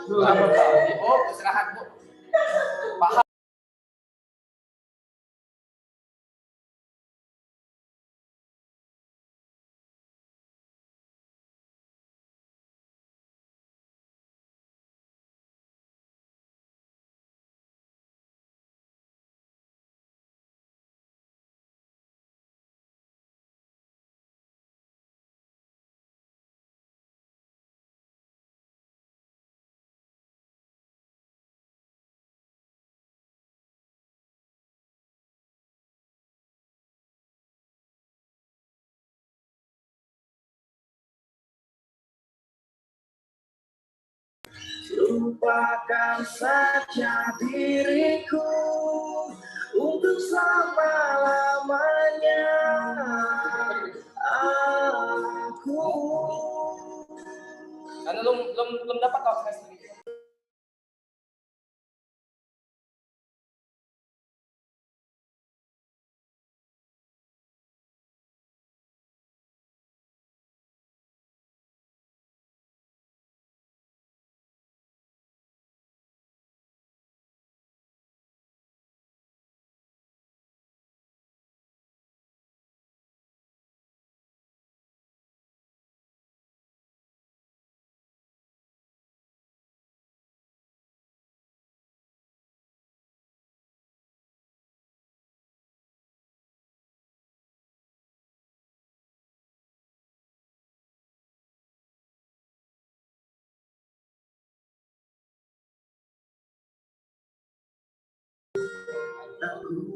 Apa Pak? Oh, istirahat Bu. Paham. Lupakan saja diriku untuk selama-lamanya. Aku Karena belum dapat kok semester ini.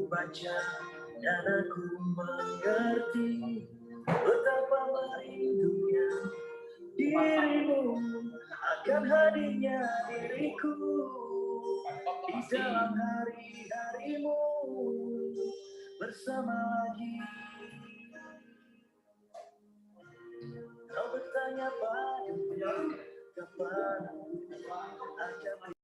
baca dan aku mengerti betapa merindunya dirimu akan hadirnya diriku di dalam hari-harimu bersama lagi. Kau bertanya padaku kapan akan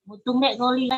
Mutung dek goli.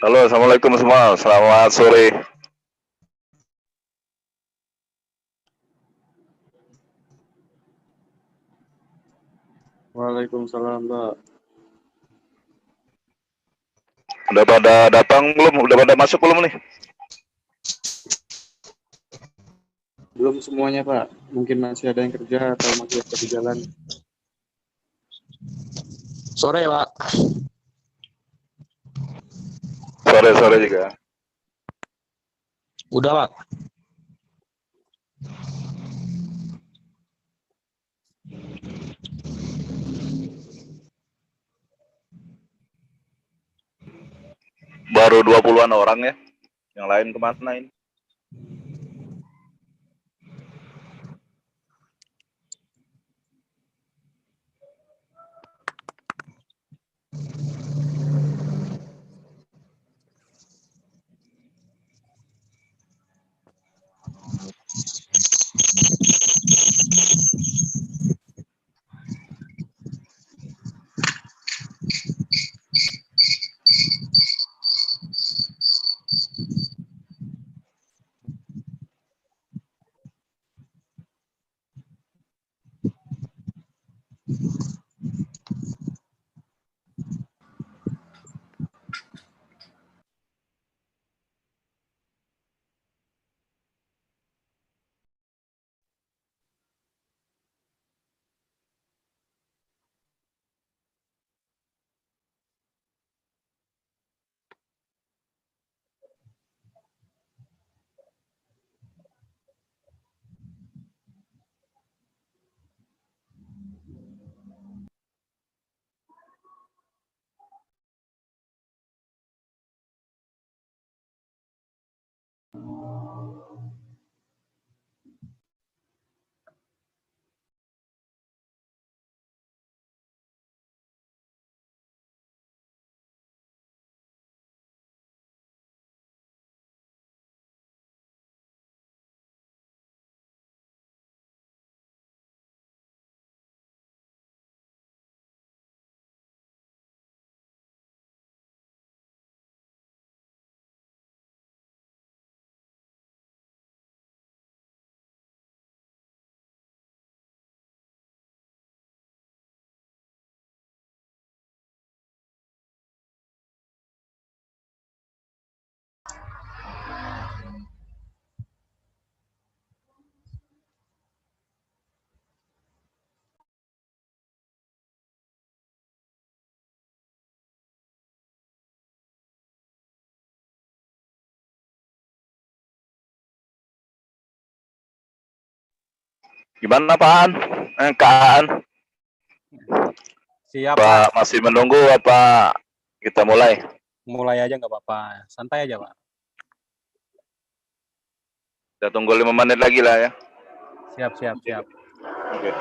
Halo, assalamualaikum semua. Selamat sore. Waalaikumsalam, Mbak. Udah pada datang belum? Udah pada masuk belum nih? Belum semuanya, Pak. Mungkin masih ada yang kerja atau masih ada di jalan. Sore, Pak. Sore-sore juga. Udah, Pak. Baru 20-an orang ya. Yang lain kemana ini? Gimana Pak An? Kak An? Siap, Pak Pak. masih menunggu apa kita mulai? Mulai aja nggak apa-apa. Santai aja, Pak. Kita tunggu 5 menit lagi lah ya. Siap, siap, siap. Oke.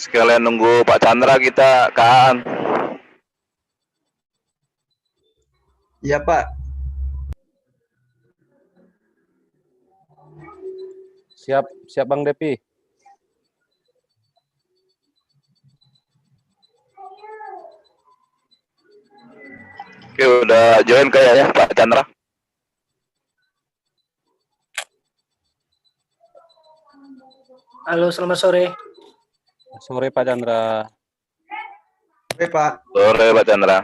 Sekalian nunggu Pak Chandra kita, Kak An. Iya Pak. Siap, siap Bang Depi. Oke, udah join kayaknya Pak Chandra. Halo, selamat sore. Sore Pak Chandra. Oke Pak. Sore Pak Chandra.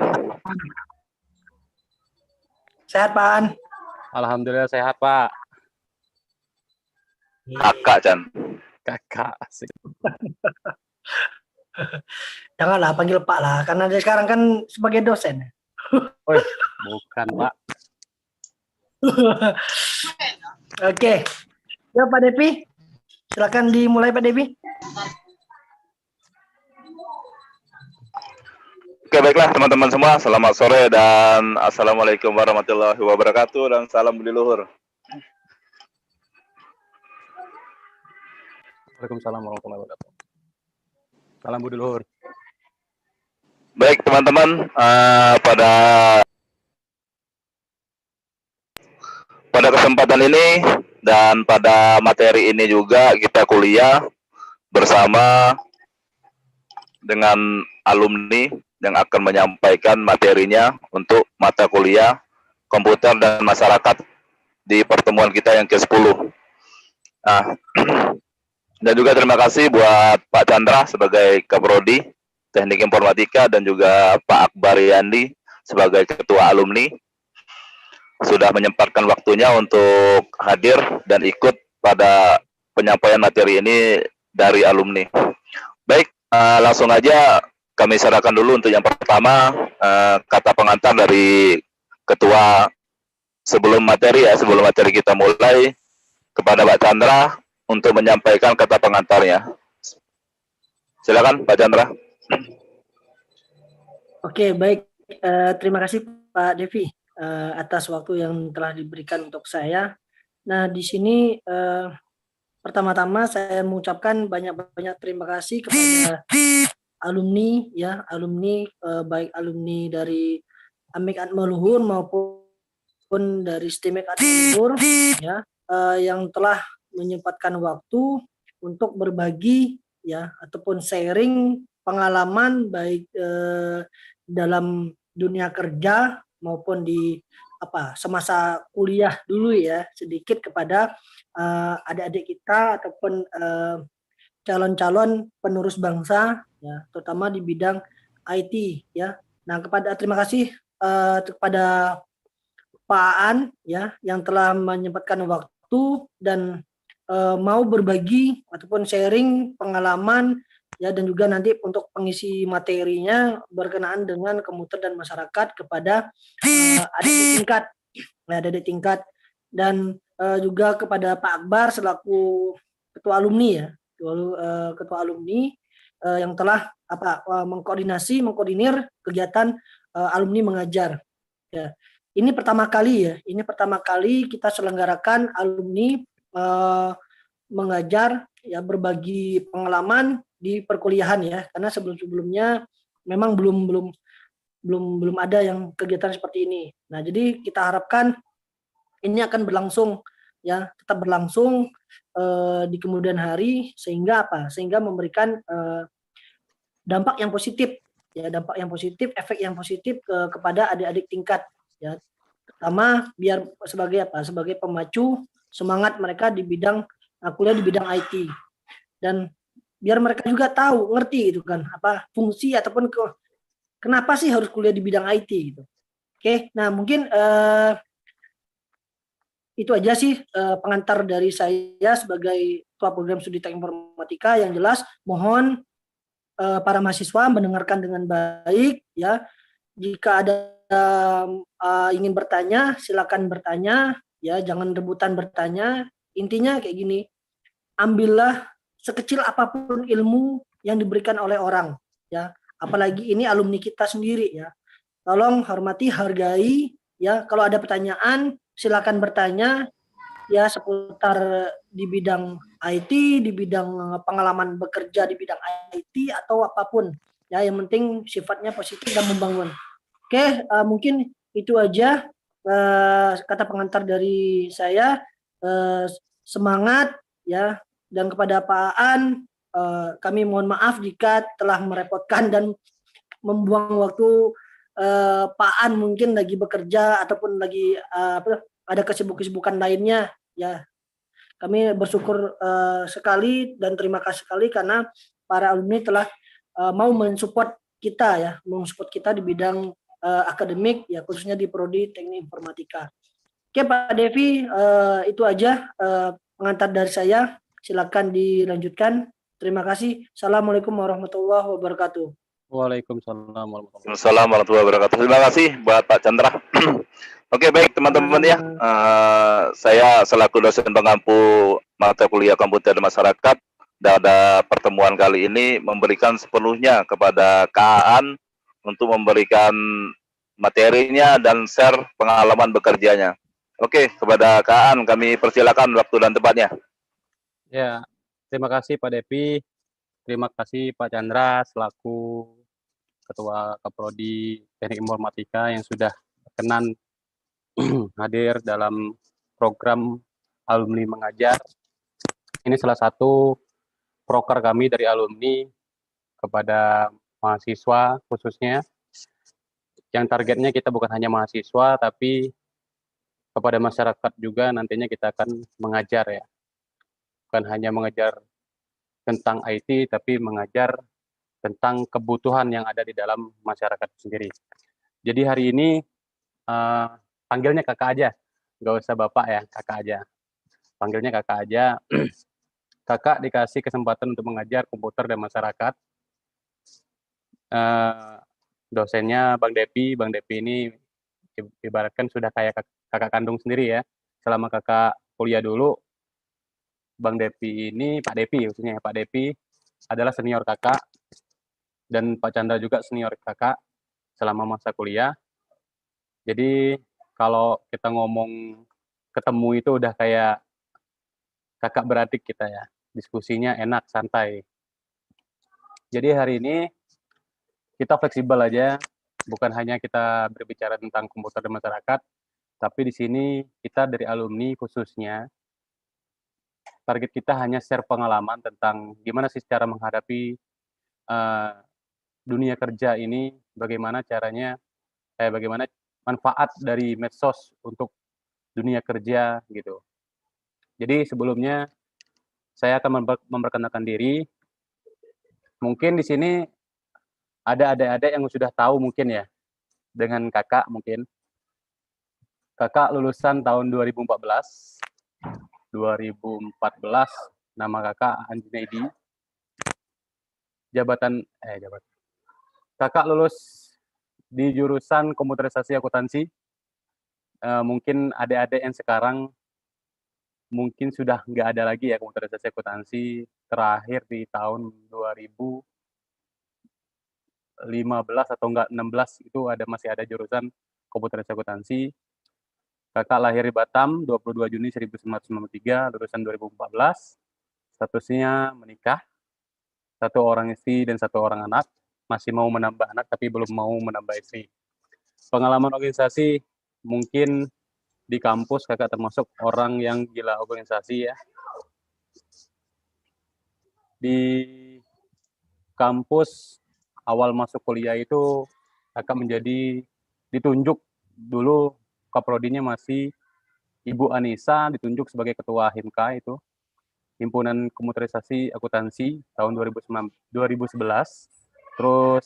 Sehat, Pak An? Alhamdulillah sehat, Pak. Kakak Chan. Kakak. Asik. Janganlah panggil Pak lah, karena dia sekarang kan sebagai dosen. Woi, bukan Pak. Oke. Ya Pak Depi, silakan dimulai Pak Depi. Oke, baiklah teman-teman semua, selamat sore dan assalamualaikum warahmatullahi wabarakatuh dan salam budi luhur. Waalaikumsalam warahmatullahi wabarakatuh. Salam budi luhur. Baik teman-teman, pada kesempatan ini dan pada materi ini juga kita kuliah bersama dengan alumni yang akan menyampaikan materinya untuk mata kuliah komputer dan masyarakat di pertemuan kita yang ke-10. Nah, dan juga terima kasih buat Pak Chandra sebagai Kaprodi Teknik Informatika dan juga Pak Akbar Yandi sebagai Ketua Alumni sudah menyempatkan waktunya untuk hadir dan ikut pada penyampaian materi ini dari alumni. Baik, langsung aja kami serahkan dulu untuk yang pertama, kata pengantar dari ketua sebelum materi kita mulai, kepada Pak Chandra untuk menyampaikan kata pengantarnya. Silakan Pak Chandra. Oke, baik. Terima kasih Pak Devi atas waktu yang telah diberikan untuk saya. Nah, di sini pertama-tama saya mengucapkan banyak-banyak terima kasih kepada alumni ya, baik alumni dari Amik Atma Luhur maupun dari STIMIK Atma Luhur ya, yang telah menyempatkan waktu untuk berbagi ya ataupun sharing pengalaman baik dalam dunia kerja maupun di semasa kuliah dulu ya, sedikit kepada adik-adik kita ataupun calon-calon penerus bangsa ya, terutama di bidang IT ya. Nah, terima kasih kepada Pak Aan ya yang telah menyempatkan waktu dan mau berbagi ataupun sharing pengalaman ya, dan juga nanti untuk pengisi materinya berkenaan dengan komputer dan masyarakat kepada adik tingkat dan juga kepada Pak Akbar selaku ketua alumni ya, ketua alumni yang telah mengkoordinir kegiatan alumni mengajar ya. Ini pertama kali kita selenggarakan alumni mengajar ya, berbagi pengalaman di perkuliahan ya, karena sebelumnya memang belum ada yang kegiatan seperti ini. Nah, jadi kita harapkan ini akan berlangsung ya, tetap berlangsung di kemudian hari sehingga memberikan dampak yang positif ya, efek yang positif kepada adik-adik tingkat ya, pertama biar sebagai pemacu semangat mereka di bidang kuliah di bidang IT, dan biar mereka juga ngerti gitu kan fungsi ataupun kenapa sih harus kuliah di bidang IT gitu. Oke, nah mungkin itu aja sih pengantar dari saya sebagai ketua program studi teknik informatika. Yang jelas mohon para mahasiswa mendengarkan dengan baik ya. Jika ada ingin bertanya, silakan bertanya ya, jangan rebutan bertanya. Intinya kayak gini, ambillah sekecil apapun ilmu yang diberikan oleh orang ya, apalagi ini alumni kita sendiri ya. Tolong hormati, hargai ya. Kalau ada pertanyaan silakan bertanya ya, seputar di bidang IT, di bidang pengalaman bekerja di bidang IT atau apapun ya, yang penting sifatnya positif dan membangun. Oke, mungkin itu aja kata pengantar dari saya. Semangat ya, dan kepada Pak Aan kami mohon maaf jika telah merepotkan dan membuang waktu Pak Aan mungkin lagi bekerja ataupun lagi ada kesibukan lainnya ya. Kami bersyukur sekali dan terima kasih sekali karena para alumni telah mau mensupport kita di bidang akademik ya, khususnya di prodi teknik informatika. Oke Pak Devi, itu aja pengantar dari saya. Silakan dilanjutkan. Terima kasih. Assalamualaikum warahmatullahi wabarakatuh. Waalaikumsalam warahmatullahi wabarakatuh. Terima kasih buat Pak Chandra. Oke, baik teman-teman ya. Saya selaku dosen pengampu mata kuliah komputer dan masyarakat, pada pertemuan kali ini memberikan sepenuhnya kepada Aan untuk memberikan materinya dan share pengalaman bekerjanya. Oke, kepada Aan kami persilakan waktu dan tempatnya. Ya, terima kasih Pak Devi, terima kasih Pak Chandra selaku Ketua Kaprodi Teknik Informatika yang sudah berkenan hadir dalam program alumni mengajar. Ini salah satu proker kami dari alumni kepada mahasiswa khususnya, yang targetnya kita bukan hanya mahasiswa tapi kepada masyarakat juga. Nantinya kita akan mengajar ya, bukan hanya mengajar tentang IT tapi mengajar tentang kebutuhan yang ada di dalam masyarakat sendiri. Jadi hari ini panggilnya kakak aja, nggak usah bapak ya, kakak aja. Panggilnya kakak aja. Kakak dikasih kesempatan untuk mengajar komputer dan masyarakat dosennya Bang Depi. Bang Depi ini ibaratkan sudah kayak kakak kandung sendiri ya. Selama kakak kuliah dulu, Bang Depi ini, Pak Depi khususnya, Pak Depi adalah senior kakak, dan Pak Chandra juga senior kakak selama masa kuliah. Jadi kalau kita ngomong ketemu itu udah kayak kakak beradik kita ya. Diskusinya enak, santai. Jadi hari ini kita fleksibel aja, bukan hanya kita berbicara tentang komputer di masyarakat, tapi di sini kita dari alumni khususnya, target kita hanya share pengalaman tentang gimana sih cara menghadapi dunia kerja ini, bagaimana caranya, bagaimana manfaat dari medsos untuk dunia kerja gitu. Jadi sebelumnya saya akan memperkenalkan diri. Mungkin di sini ada adik-adik yang sudah tahu mungkin ya, dengan kakak mungkin. Kakak lulusan tahun 2014. 2014, nama kakak Anjunaidi. Kakak lulus di jurusan komputerisasi akuntansi. Mungkin adik-adik yang sekarang mungkin sudah nggak ada lagi ya komputerisasi akuntansi. Terakhir di tahun 2015 atau enggak 16 itu masih ada jurusan komputerisasi akuntansi. Kakak lahir di Batam 22 Juni 1993, lulusan 2014. Statusnya menikah, 1 orang istri dan 1 orang anak. Masih mau menambah anak tapi belum mau menambah istri. Pengalaman organisasi mungkin di kampus kakak termasuk orang yang gila organisasi ya. Di kampus awal masuk kuliah itu kakak menjadi ditunjuk dulu kaprodinya masih Ibu Anissa, ditunjuk sebagai ketua HIMKA itu, Himpunan Komputerisasi Akuntansi tahun 2011. Terus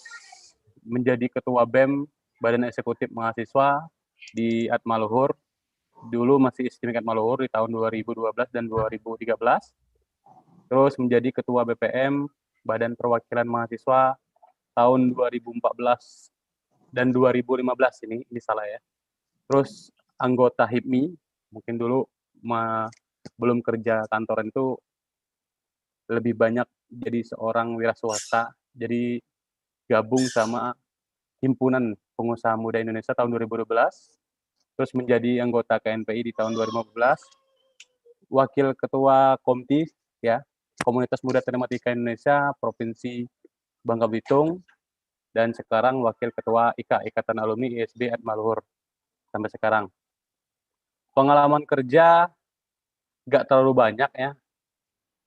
menjadi ketua BEM, Badan Eksekutif Mahasiswa di Atmaluhur. Dulu masih Istimik Atmaluhur di tahun 2012 dan 2013. Terus menjadi ketua BPM, Badan Perwakilan Mahasiswa tahun 2014 dan 2015 ini salah ya. Terus anggota HIPMI, mungkin dulu belum kerja kantoran itu lebih banyak jadi seorang wira swasta, jadi gabung sama Himpunan Pengusaha Muda Indonesia tahun 2012, terus menjadi anggota KNPI di tahun 2015, wakil ketua Komti ya, Komunitas Muda Telematika Indonesia Provinsi Bangka Belitung, dan sekarang wakil ketua IKA, Ikatan Alumni ISB Atmaluhur sampai sekarang. Pengalaman kerja nggak terlalu banyak ya.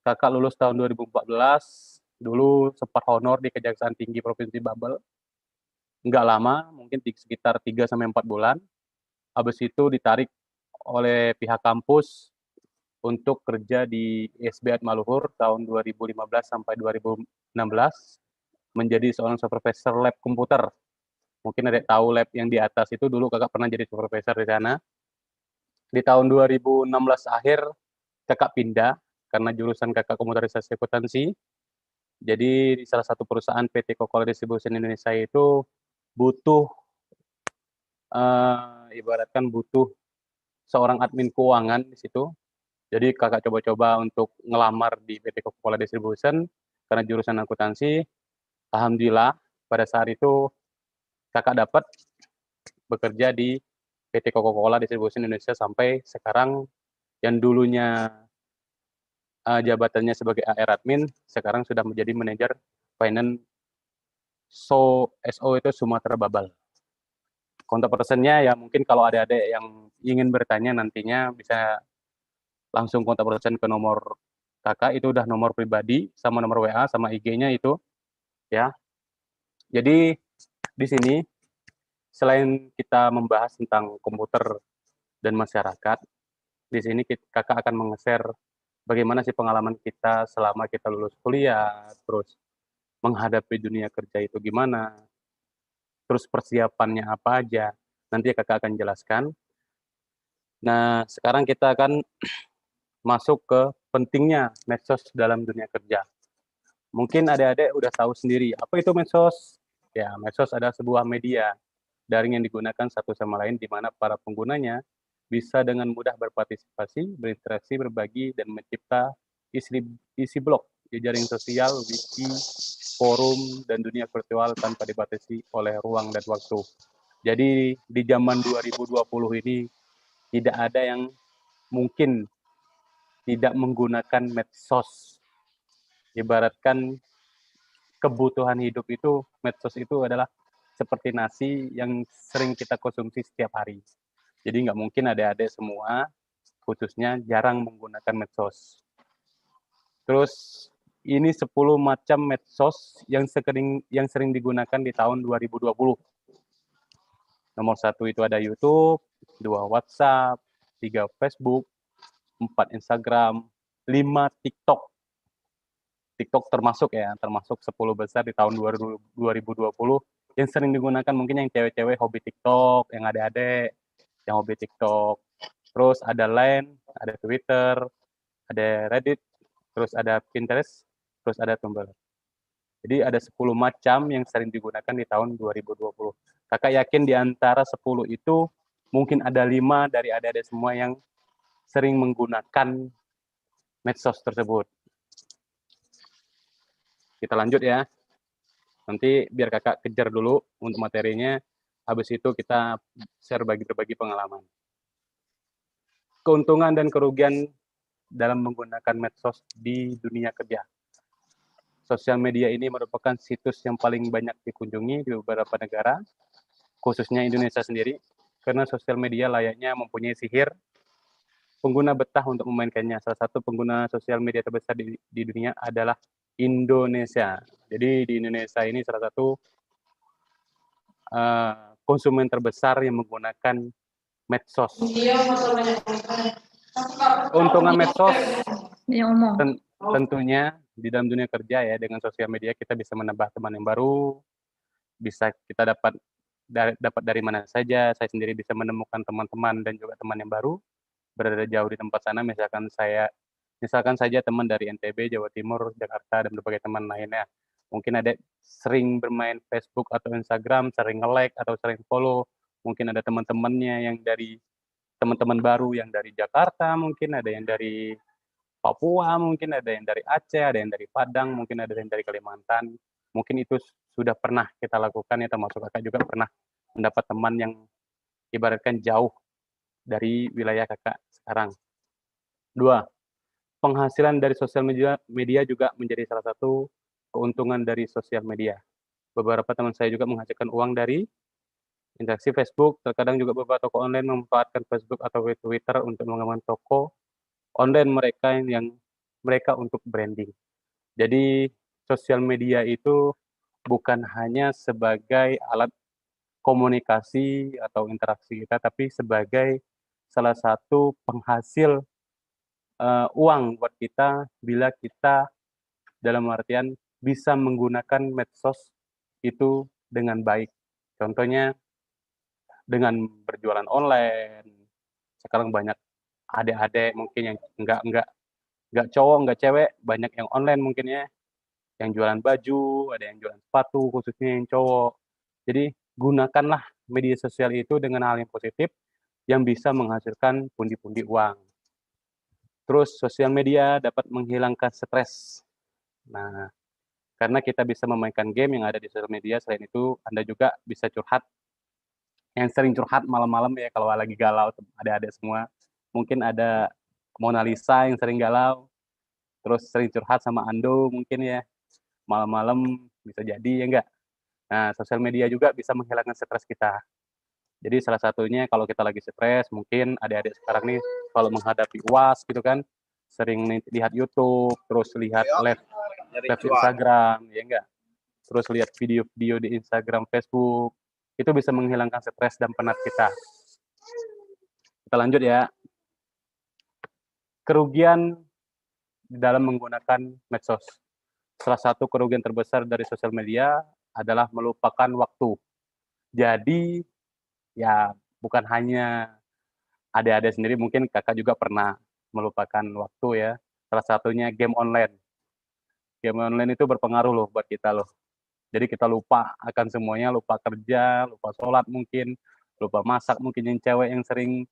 Kakak lulus tahun 2014, dulu sempat honor di Kejaksaan Tinggi Provinsi Babel. Nggak lama, mungkin sekitar 3-4 bulan. Habis itu ditarik oleh pihak kampus untuk kerja di ISB Atmaluhur tahun 2015 sampai 2016 menjadi seorang supervisor lab komputer. Mungkin ada tahu lab yang di atas itu dulu kakak pernah jadi supervisor di sana. Di tahun 2016 akhir kakak pindah karena jurusan kakak komputerisasi akuntansi. Jadi di salah satu perusahaan PT Coca-Cola Distribution Indonesia itu butuh ibaratkan butuh seorang admin keuangan di situ. Jadi kakak coba-coba untuk ngelamar di PT Coca-Cola Distribution karena jurusan akuntansi. Alhamdulillah pada saat itu kakak dapat bekerja di PT Coca-Cola Distribution Indonesia sampai sekarang, yang dulunya jabatannya sebagai AR admin, sekarang sudah menjadi manajer finance SO itu Sumatera Babal. Kontak personnya ya mungkin kalau ada yang ingin bertanya nantinya bisa langsung kontak person ke nomor kakak, itu udah nomor pribadi sama nomor WA sama IG-nya itu ya. Jadi di sini selain kita membahas tentang komputer dan masyarakat, di sini kakak akan meng-share bagaimana sih pengalaman kita selama kita lulus kuliah, terus menghadapi dunia kerja itu gimana, terus persiapannya apa aja, nanti kakak akan jelaskan. Nah, sekarang kita akan masuk ke pentingnya medsos dalam dunia kerja. Mungkin adik-adik udah tahu sendiri, apa itu medsos? Ya, medsos adalah sebuah media daring yang digunakan satu sama lain di mana para penggunanya bisa dengan mudah berpartisipasi, berinteraksi, berbagi, dan mencipta isi blog, jejaring sosial, wiki, forum, dan dunia virtual tanpa dibatasi oleh ruang dan waktu. Jadi di zaman 2020 ini tidak ada yang mungkin tidak menggunakan medsos. Ibaratkan kebutuhan hidup itu, medsos itu adalah seperti nasi yang sering kita konsumsi setiap hari. Jadi nggak mungkin adik-adik semua, khususnya jarang menggunakan medsos. Terus ini 10 macam medsos yang sering digunakan di tahun 2020. Nomor 1 itu ada YouTube, 2 WhatsApp, 3 Facebook, 4 Instagram, 5 TikTok. TikTok termasuk 10 besar di tahun 2020 yang sering digunakan mungkin yang cewek-cewek hobi TikTok, yang adik-adik yang hobi TikTok. Terus ada Line, ada Twitter, ada Reddit, terus ada Pinterest, terus ada Tumblr. Jadi ada 10 macam yang sering digunakan di tahun 2020. Kakak yakin di antara 10 itu mungkin ada 5 dari adik-adik semua yang sering menggunakan medsos tersebut. Kita lanjut ya. Nanti biar kakak kejar dulu untuk materinya. Habis itu kita share berbagi pengalaman. Keuntungan dan kerugian dalam menggunakan medsos di dunia kerja. Sosial media ini merupakan situs yang paling banyak dikunjungi di beberapa negara, khususnya Indonesia sendiri, karena sosial media layaknya mempunyai sihir. Pengguna betah untuk memainkannya. Salah satu pengguna sosial media terbesar di dunia adalah Indonesia. Jadi di Indonesia ini salah satu konsumen terbesar yang menggunakan medsos. Keuntungan medsos tentunya di dalam dunia kerja ya, dengan sosial media kita bisa menambah teman yang baru, bisa kita dapat dari mana saja. Saya sendiri bisa menemukan teman-teman dan juga teman yang baru berada jauh di tempat sana. Misalkan saja teman dari NTB, Jawa Timur, Jakarta, dan berbagai teman lainnya. Mungkin ada sering bermain Facebook atau Instagram, sering nge-like atau sering follow. Mungkin ada teman-temannya yang dari teman-teman baru yang dari Jakarta, mungkin ada yang dari Papua, mungkin ada yang dari Aceh, ada yang dari Padang, mungkin ada yang dari Kalimantan. Mungkin itu sudah pernah kita lakukan ya, termasuk kakak juga pernah mendapat teman yang ibaratkan jauh dari wilayah kakak sekarang. 2. Penghasilan dari sosial media juga menjadi salah satu keuntungan dari sosial media. Beberapa teman saya juga menghasilkan uang dari interaksi Facebook. Terkadang juga beberapa toko online memanfaatkan Facebook atau Twitter untuk mengembangkan toko online mereka untuk branding. Jadi sosial media itu bukan hanya sebagai alat komunikasi atau interaksi kita, tapi sebagai salah satu penghasil uang buat kita bila kita dalam artian bisa menggunakan medsos itu dengan baik. Contohnya dengan berjualan online. Sekarang banyak adik-adik mungkin yang nggak cowok, nggak cewek, banyak yang online mungkin ya, yang jualan baju, ada yang jualan sepatu, khususnya yang cowok. Jadi gunakanlah media sosial itu dengan hal yang positif yang bisa menghasilkan pundi-pundi uang. Terus sosial media dapat menghilangkan stres. Nah, karena kita bisa memainkan game yang ada di sosial media, selain itu Anda juga bisa curhat. Yang sering curhat malam-malam ya kalau lagi galau, ada semua. Mungkin ada Mona Lisa yang sering galau, terus sering curhat sama Ando mungkin ya, malam-malam bisa jadi ya enggak. Nah, sosial media juga bisa menghilangkan stres kita. Jadi salah satunya kalau kita lagi stres, mungkin adik-adik sekarang nih kalau menghadapi UAS gitu kan, sering lihat YouTube, terus lihat live Instagram, ya enggak. Terus lihat video-video di Instagram, Facebook, itu bisa menghilangkan stres dan penat kita. Kita lanjut ya. Kerugian dalam menggunakan medsos. Salah satu kerugian terbesar dari sosial media adalah melupakan waktu. Jadi ya bukan hanya adik-adik sendiri, mungkin kakak juga pernah melupakan waktu ya. Salah satunya game online. Game online itu berpengaruh loh buat kita loh. Jadi kita lupa akan semuanya, lupa kerja, lupa sholat mungkin, lupa masak mungkin, yang cewek yang sering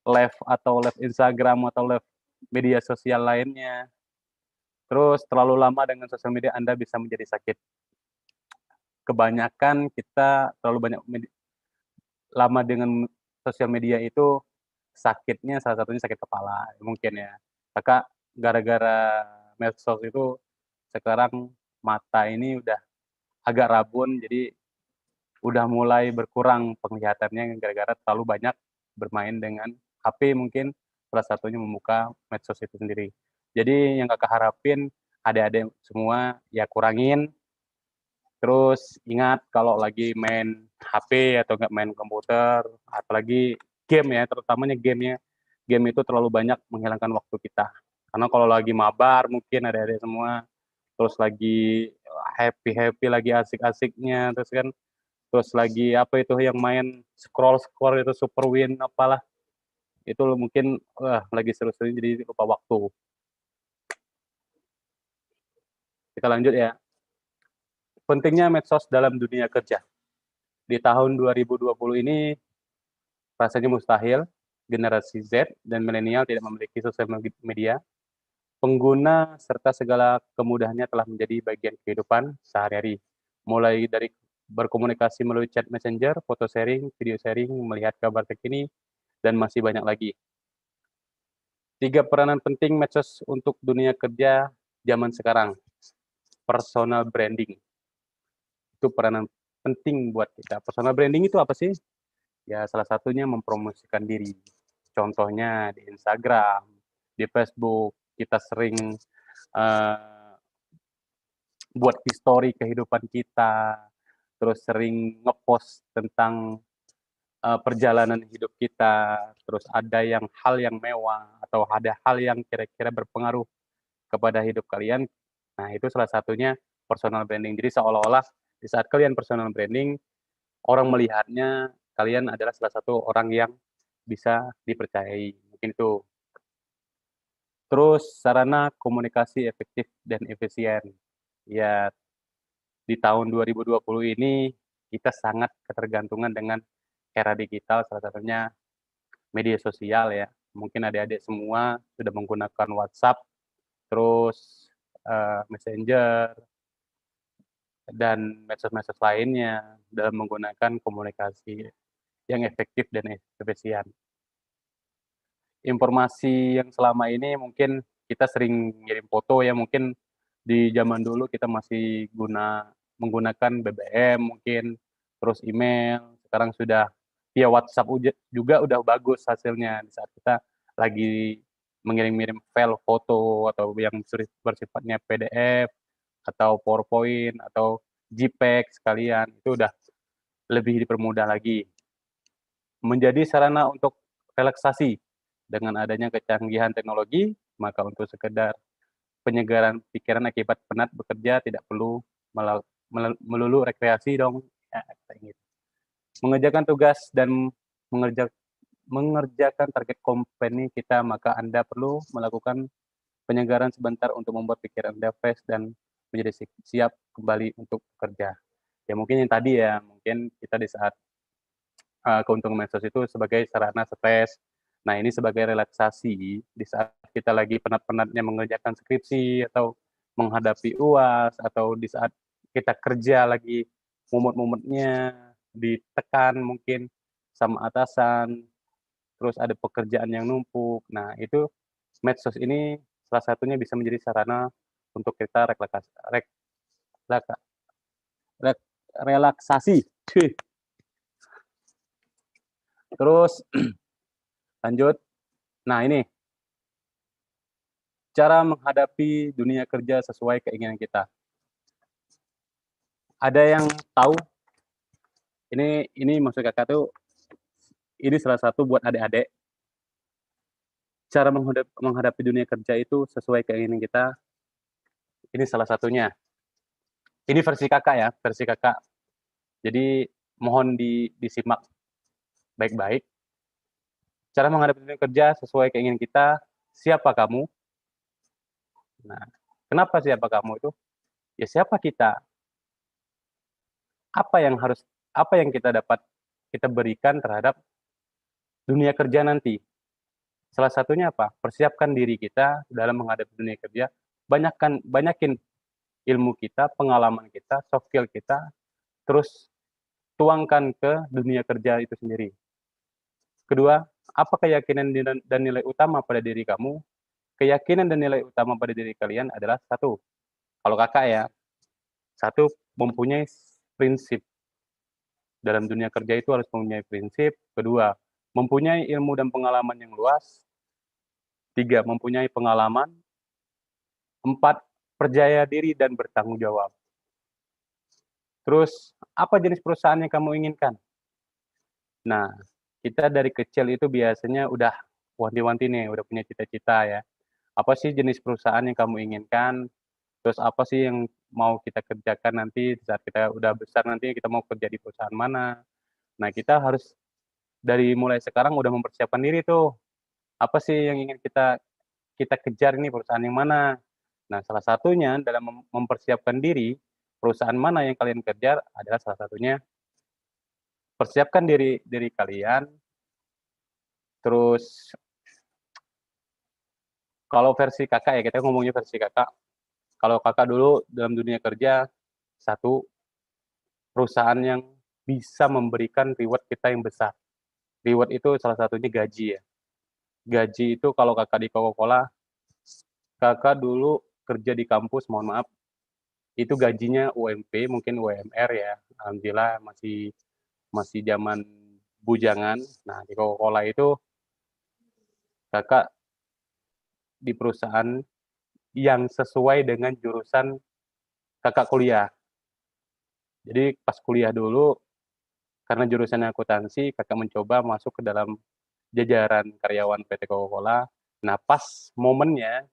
live atau live Instagram atau live media sosial lainnya. Terus terlalu lama dengan sosial media Anda bisa menjadi sakit. Kebanyakan kita terlalu banyak lama dengan sosial media itu sakitnya salah satunya sakit kepala mungkin ya. Kakak gara-gara medsos itu sekarang mata ini udah agak rabun, jadi udah mulai berkurang penglihatannya gara-gara terlalu banyak bermain dengan HP mungkin salah satunya membuka medsos itu sendiri. Jadi yang Kakak harapin adik-adik semua ya kurangin, terus ingat kalau lagi main HP atau nggak main komputer, apalagi game ya, terutamanya game itu terlalu banyak menghilangkan waktu kita. Karena kalau lagi mabar mungkin adik-adik semua, terus lagi happy-happy, lagi asik-asiknya, terus lagi apa itu yang main scroll itu super win apalah, itu mungkin lagi seru-serunya jadi lupa waktu. Kita lanjut ya. Pentingnya medsos dalam dunia kerja. Di tahun 2020 ini rasanya mustahil generasi Z dan milenial tidak memiliki sosial media. Pengguna serta segala kemudahannya telah menjadi bagian kehidupan sehari-hari. Mulai dari berkomunikasi melalui chat messenger, foto sharing, video sharing, melihat kabar terkini, dan masih banyak lagi. 3 peranan penting medsos untuk dunia kerja zaman sekarang. Personal branding. Itu peranan penting buat kita. Personal branding itu apa sih? Ya salah satunya mempromosikan diri. Contohnya di Instagram, di Facebook, kita sering buat history kehidupan kita, terus sering ngepost tentang perjalanan hidup kita, terus ada yang hal yang mewah atau ada hal yang kira-kira berpengaruh kepada hidup kalian. Nah, itu salah satunya personal branding. Jadi seolah-olah di saat kalian personal branding, orang melihatnya kalian adalah salah satu orang yang bisa dipercayai. Mungkin itu. Terus sarana komunikasi efektif dan efisien. Ya, di tahun 2020 ini kita sangat ketergantungan dengan era digital, salah satunya media sosial ya. Mungkin adik-adik semua sudah menggunakan WhatsApp, terus Messenger, dan medsos-medsos lainnya dalam menggunakan komunikasi yang efektif dan efisien. Informasi yang selama ini mungkin kita sering ngirim foto ya, mungkin di zaman dulu kita masih menggunakan BBM mungkin, terus email, sekarang sudah via WhatsApp juga udah bagus hasilnya di saat kita lagi mengirim-ngirim file foto atau yang bersifatnya PDF atau PowerPoint atau JPEG sekalian, itu udah lebih dipermudah lagi. Menjadi sarana untuk relaksasi dengan adanya kecanggihan teknologi, maka untuk sekedar penyegaran pikiran akibat penat bekerja tidak perlu melulu rekreasi dong. Ya, gitu. Mengerjakan tugas dan mengerjakan target company kita, maka Anda perlu melakukan penyegaran sebentar untuk membuat pikiran Anda fresh dan menjadi siap kembali untuk bekerja. Ya mungkin yang tadi ya, mungkin kita di saat keuntungan medsos itu sebagai sarana stres. Nah, ini sebagai relaksasi di saat kita lagi penat-penatnya mengerjakan skripsi atau menghadapi UAS atau di saat kita kerja lagi mumet-mumetnya ditekan mungkin sama atasan, terus ada pekerjaan yang numpuk. Nah, itu medsos ini salah satunya bisa menjadi sarana untuk kita relaksasi. Terus lanjut. Nah, ini cara menghadapi dunia kerja sesuai keinginan kita. Ada yang tahu? Ini maksud kakak tuh, ini salah satu buat adik-adik. Cara menghadapi dunia kerja itu sesuai keinginan kita. Ini salah satunya. Ini versi kakak ya, versi kakak. Jadi mohon disimak baik-baik. Cara menghadapi dunia kerja sesuai keinginan kita. Siapa kamu? Nah, kenapa siapa kamu itu? Ya siapa kita? apa yang kita berikan terhadap dunia kerja nanti. Salah satunya apa? Persiapkan diri kita dalam menghadapi dunia kerja, banyakin ilmu kita, pengalaman kita, soft skill kita, terus tuangkan ke dunia kerja itu sendiri. Kedua, apa keyakinan dan nilai utama pada diri kamu? Keyakinan dan nilai utama pada diri kalian adalah satu, kalau kakak ya, satu, mempunyai prinsip. Dalam dunia kerja itu harus mempunyai prinsip. Kedua, mempunyai ilmu dan pengalaman yang luas. Tiga, mempunyai pengalaman. Empat, percaya diri dan bertanggung jawab. Terus, apa jenis perusahaan yang kamu inginkan? Nah, kita dari kecil itu biasanya udah wanti-wanti nih, udah punya cita-cita ya. Apa sih jenis perusahaan yang kamu inginkan? Terus apa sih yang mau kita kerjakan nanti saat kita udah besar, nanti kita mau kerja di perusahaan mana? Nah, kita harus dari mulai sekarang udah mempersiapkan diri tuh. Apa sih yang ingin kita kejar ini, perusahaan yang mana? Nah, salah satunya dalam mempersiapkan diri, perusahaan mana yang kalian kejar adalah salah satunya persiapkan diri kalian. Terus kalau versi kakak ya, kita ngomongnya versi kakak. Kalau kakak dulu dalam dunia kerja, satu, perusahaan yang bisa memberikan reward kita yang besar. Reward itu salah satunya gaji ya. Gaji itu kalau kakak di Coca-Cola, kakak dulu kerja di kampus, mohon maaf, itu gajinya UMP, mungkin UMR ya. Alhamdulillah masih zaman bujangan. Nah, di Coca-Cola itu kakak di perusahaan yang sesuai dengan jurusan kakak kuliah. Jadi pas kuliah dulu, karena jurusannya akuntansi, kakak mencoba masuk ke dalam jajaran karyawan PT Coca-Cola. Nah, pas momennya,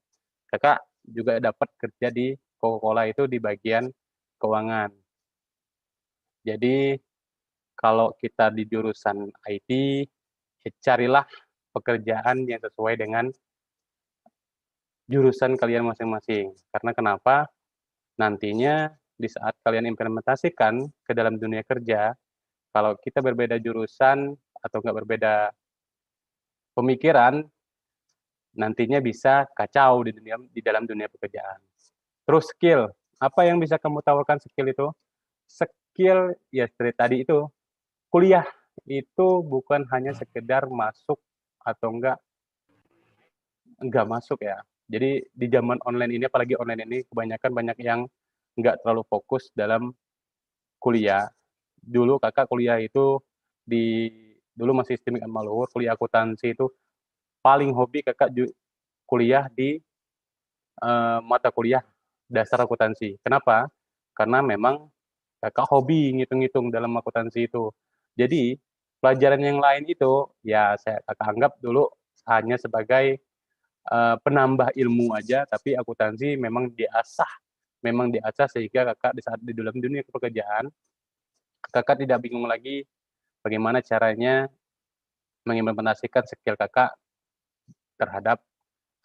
kakak juga dapat kerja di Coca-Cola itu di bagian keuangan. Jadi, kalau kita di jurusan IT, carilah pekerjaan yang sesuai dengan jurusan kalian masing-masing. Karena kenapa? Nantinya di saat kalian implementasikan ke dalam dunia kerja, kalau kita berbeda jurusan atau nggak berbeda pemikiran, nantinya bisa kacau di dalam dunia pekerjaan. Terus skill, apa yang bisa kamu tawarkan skill itu? Skill ya seperti tadi itu, kuliah itu bukan hanya sekedar masuk atau enggak masuk ya. Jadi di zaman online ini, apalagi online ini, kebanyakan banyak yang enggak terlalu fokus dalam kuliah. Dulu kakak kuliah itu dulu masih sistem Al-Luhur, kuliah akuntansi itu paling hobi kakak kuliah di mata kuliah dasar akuntansi. Kenapa? Karena memang kakak hobi ngitung-ngitung dalam akuntansi itu. Jadi pelajaran yang lain itu ya kakak anggap dulu hanya sebagai penambah ilmu aja, tapi akuntansi memang diasah sehingga kakak di saat di dalam dunia pekerjaan, kakak tidak bingung lagi bagaimana caranya mengimplementasikan skill kakak terhadap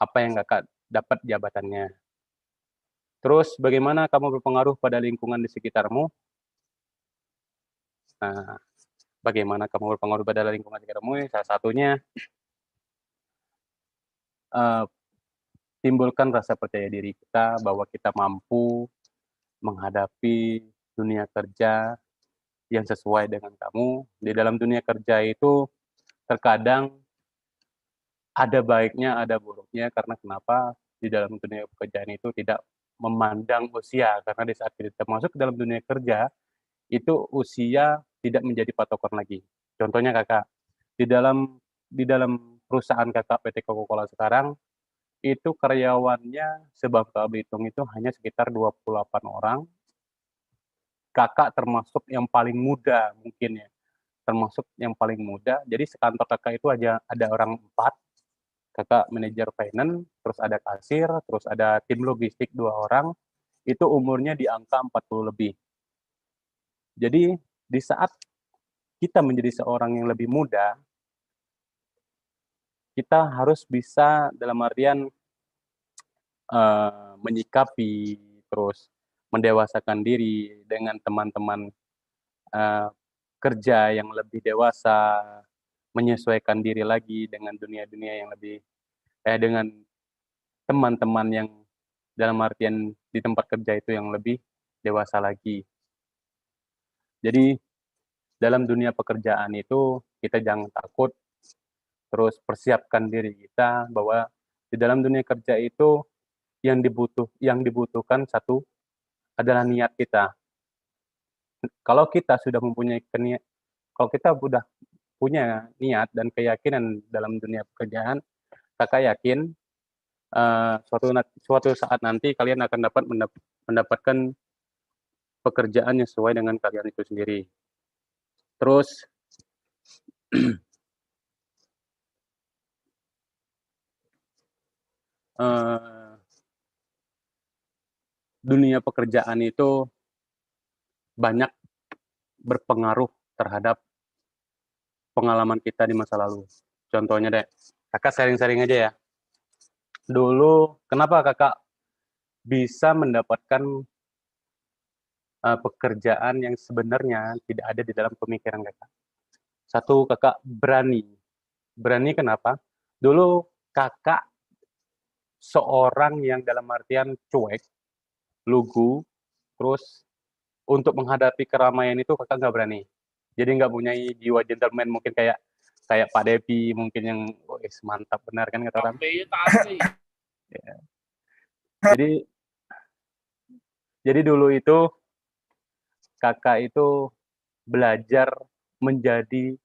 apa yang kakak dapat jabatannya. Terus bagaimana kamu berpengaruh pada lingkungan di sekitarmu? Nah, bagaimana kamu berpengaruh pada lingkungan sekitarmu? Salah satunya timbulkan rasa percaya diri kita bahwa kita mampu menghadapi dunia kerja yang sesuai dengan kamu. Di dalam dunia kerja itu terkadang ada baiknya, ada buruknya, karena kenapa? Di dalam dunia pekerjaan itu tidak memandang usia, karena di saat kita masuk ke dalam dunia kerja, itu usia tidak menjadi patokan lagi. Contohnya kakak, di dalam perusahaan kakak PT Coca-Cola sekarang, itu karyawannya Bangka Belitung itu hanya sekitar 28 orang. Kakak termasuk yang paling muda mungkin ya, termasuk yang paling muda. Jadi sekantor kakak itu aja ada orang 4, kakak manajer finance, terus ada kasir, terus ada tim logistik 2 orang, itu umurnya di angka 40 lebih. Jadi di saat kita menjadi seorang yang lebih muda, kita harus bisa dalam artian menyikapi, terus mendewasakan diri dengan teman-teman eh, kerja yang lebih dewasa, menyesuaikan diri lagi dengan dunia-dunia yang lebih dengan teman-teman yang dalam artian di tempat kerja itu yang lebih dewasa lagi. Jadi dalam dunia pekerjaan itu kita jangan takut, terus persiapkan diri kita bahwa di dalam dunia kerja itu yang dibutuhkan satu adalah niat kita. Kalau kita sudah mempunyai kalau kita sudah punya niat dan keyakinan dalam dunia pekerjaan, kakak yakin suatu saat nanti kalian akan dapat mendapatkan pekerjaan yang sesuai dengan kalian itu sendiri. Terus dunia pekerjaan itu banyak berpengaruh terhadap pengalaman kita di masa lalu. Contohnya deh, kakak sharing-sharing aja ya. Dulu, kenapa kakak bisa mendapatkan pekerjaan yang sebenarnya tidak ada di dalam pemikiran kakak? Satu, kakak berani. Berani kenapa? Dulu kakak seorang yang dalam artian cuek, lugu, terus untuk menghadapi keramaian itu kakak nggak berani. Jadi nggak punya jiwa gentleman mungkin kayak Pak Depi mungkin yang mantap benar kan kata orang. Ya. Jadi dulu itu kakak itu belajar menjadi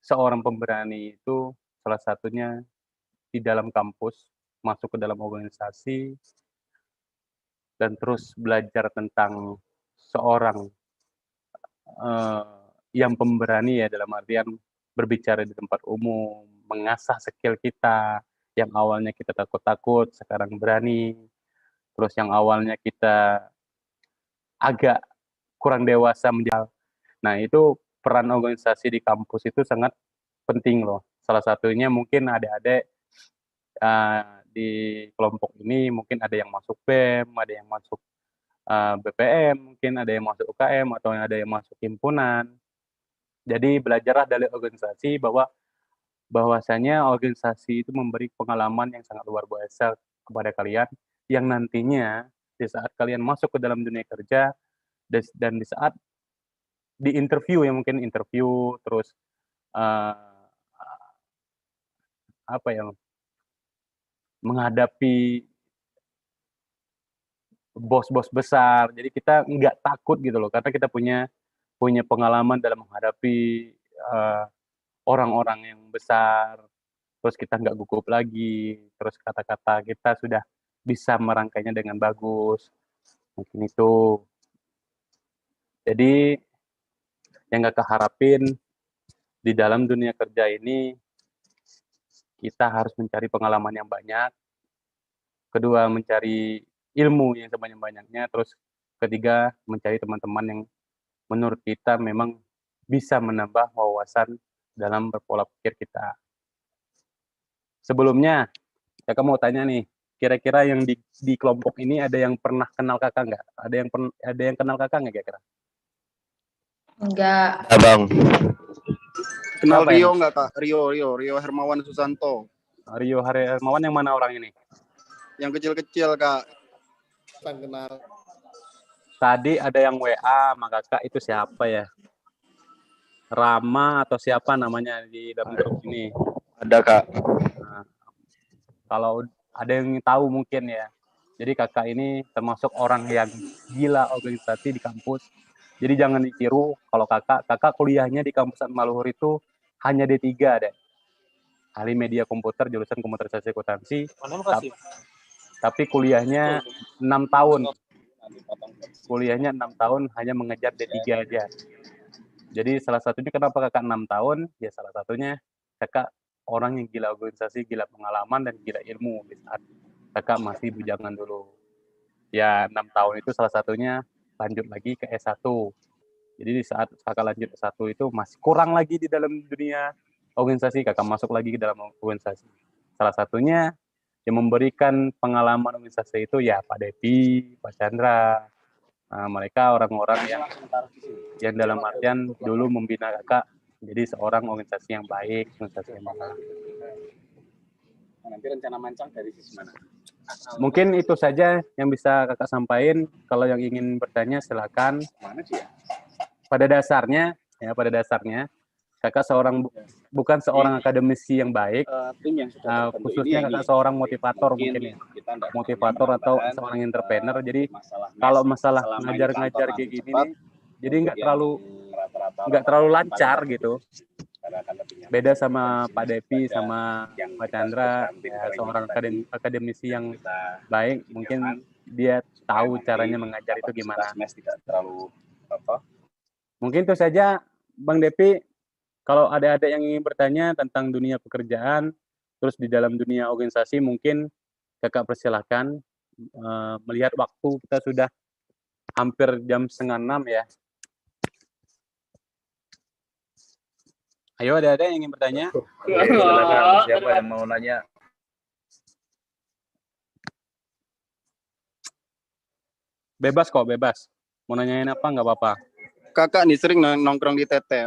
seorang pemberani itu salah satunya di dalam kampus, masuk ke dalam organisasi, dan terus belajar tentang seorang yang pemberani ya dalam artian berbicara di tempat umum, mengasah skill kita, yang awalnya kita takut-takut, sekarang berani, terus yang awalnya kita agak kurang dewasa menjadi. Nah itu peran organisasi di kampus itu sangat penting loh. Salah satunya mungkin adik-adik di kelompok ini mungkin ada yang masuk BEM, ada yang masuk BPM, mungkin ada yang masuk UKM atau ada yang masuk himpunan. Jadi belajarlah dari organisasi bahwasanya organisasi itu memberi pengalaman yang sangat luar biasa kepada kalian yang nantinya di saat kalian masuk ke dalam dunia kerja dan di saat di interview yang mungkin interview terus apa ya menghadapi bos-bos besar. Jadi kita nggak takut gitu loh karena kita punya pengalaman dalam menghadapi orang-orang yang besar. Terus kita nggak gugup lagi. Terus kata-kata kita sudah bisa merangkainya dengan bagus. Mungkin itu. Jadi yang nggak keharapin di dalam dunia kerja ini kita harus mencari pengalaman yang banyak. Kedua, mencari ilmu yang sebanyak-banyaknya. Terus ketiga, mencari teman-teman yang menurut kita memang bisa menambah wawasan dalam berpola pikir kita. Sebelumnya, kakak mau tanya nih, kira-kira yang di kelompok ini ada yang pernah kenal kakak nggak? Ada yang kenal kakak nggak kira-kira? Enggak. Abang. Kenal Siapa Rio yang- nggak kak? Rio Hermawan Susanto. Rio Hermawan yang mana orang ini? Yang kecil-kecil kak. Kenal. Tadi ada yang WA sama kakak itu siapa ya? Rama atau siapa namanya di dalam grup ini? Ada kak. Nah, kalau ada yang tahu mungkin ya. Jadi kakak ini termasuk orang yang gila organisasi di kampus. Jadi jangan ditiru kalau kakak kuliahnya di kampus Maluhur itu hanya D3 deh. Ahli media komputer jurusan komputerisasi akuntansi. Tapi kuliahnya 6 tahun. Kuliahnya 6 tahun hanya mengejar D3 aja. Jadi salah satunya kenapa kakak 6 tahun? Ya salah satunya kakak orang yang gila organisasi, gila pengalaman, dan gila ilmu di saat kakak masih bujangan dulu. Ya 6 tahun itu salah satunya lanjut lagi ke S1. Jadi di saat kakak lanjut S1 itu masih kurang lagi di dalam dunia organisasi, kakak masuk lagi ke dalam organisasi. Salah satunya yang memberikan pengalaman organisasi itu ya Pak Depi, Pak Chandra, Mereka orang-orang yang dalam artian dulu membina kakak jadi seorang organisasi yang baik, organisasi yang baik. Nanti rencana mancang dari sisi mana? Mungkin itu saja yang bisa kakak sampaikan. Kalau yang ingin bertanya silakan. Mana sih ya? Pada dasarnya kakak bukan seorang akademisi yang baik, Tim yang sudah terbentuk khususnya ini, kakak seorang motivator mungkin ya. Motivator atau seorang entrepreneur. Jadi kalau masalah ngajar-ngajar kayak gini nih, jadi nggak terlalu lancar gitu. Beda sama Pak Depi sama Pak Chandra, ya, seorang akademisi yang baik, mungkin dia tahu caranya mengajar itu gimana. Mungkin itu saja, Bang Depi. Kalau ada yang ingin bertanya tentang dunia pekerjaan, terus di dalam dunia organisasi, mungkin kakak persilahkan. Melihat waktu kita sudah hampir jam 5:30 ya. Ayo, ada yang ingin bertanya? Silakan, siapa yang mau nanya? Bebas kok, bebas. Mau nanyain apa nggak apa-apa. Kakak nih sering nongkrong di Tete.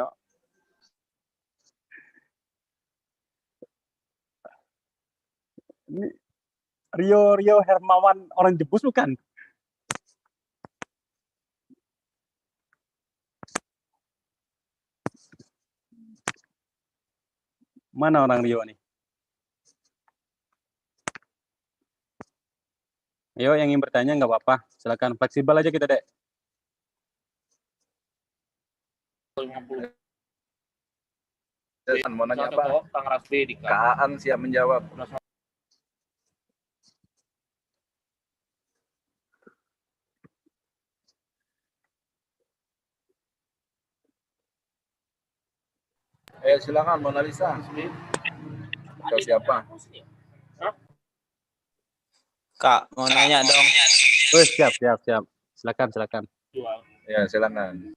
Ini Rio Hermawan orang Jebus bukan? Mana orang Rio nih? Ayo, yang ingin bertanya nggak apa-apa. Silakan, fleksibel aja kita, Dek. Mau nanya apa? Kaan siap menjawab. Silakan Mona Lisa. Atau siapa? Kak, mau nanya dong. Siap. Silakan. Ya, silakan.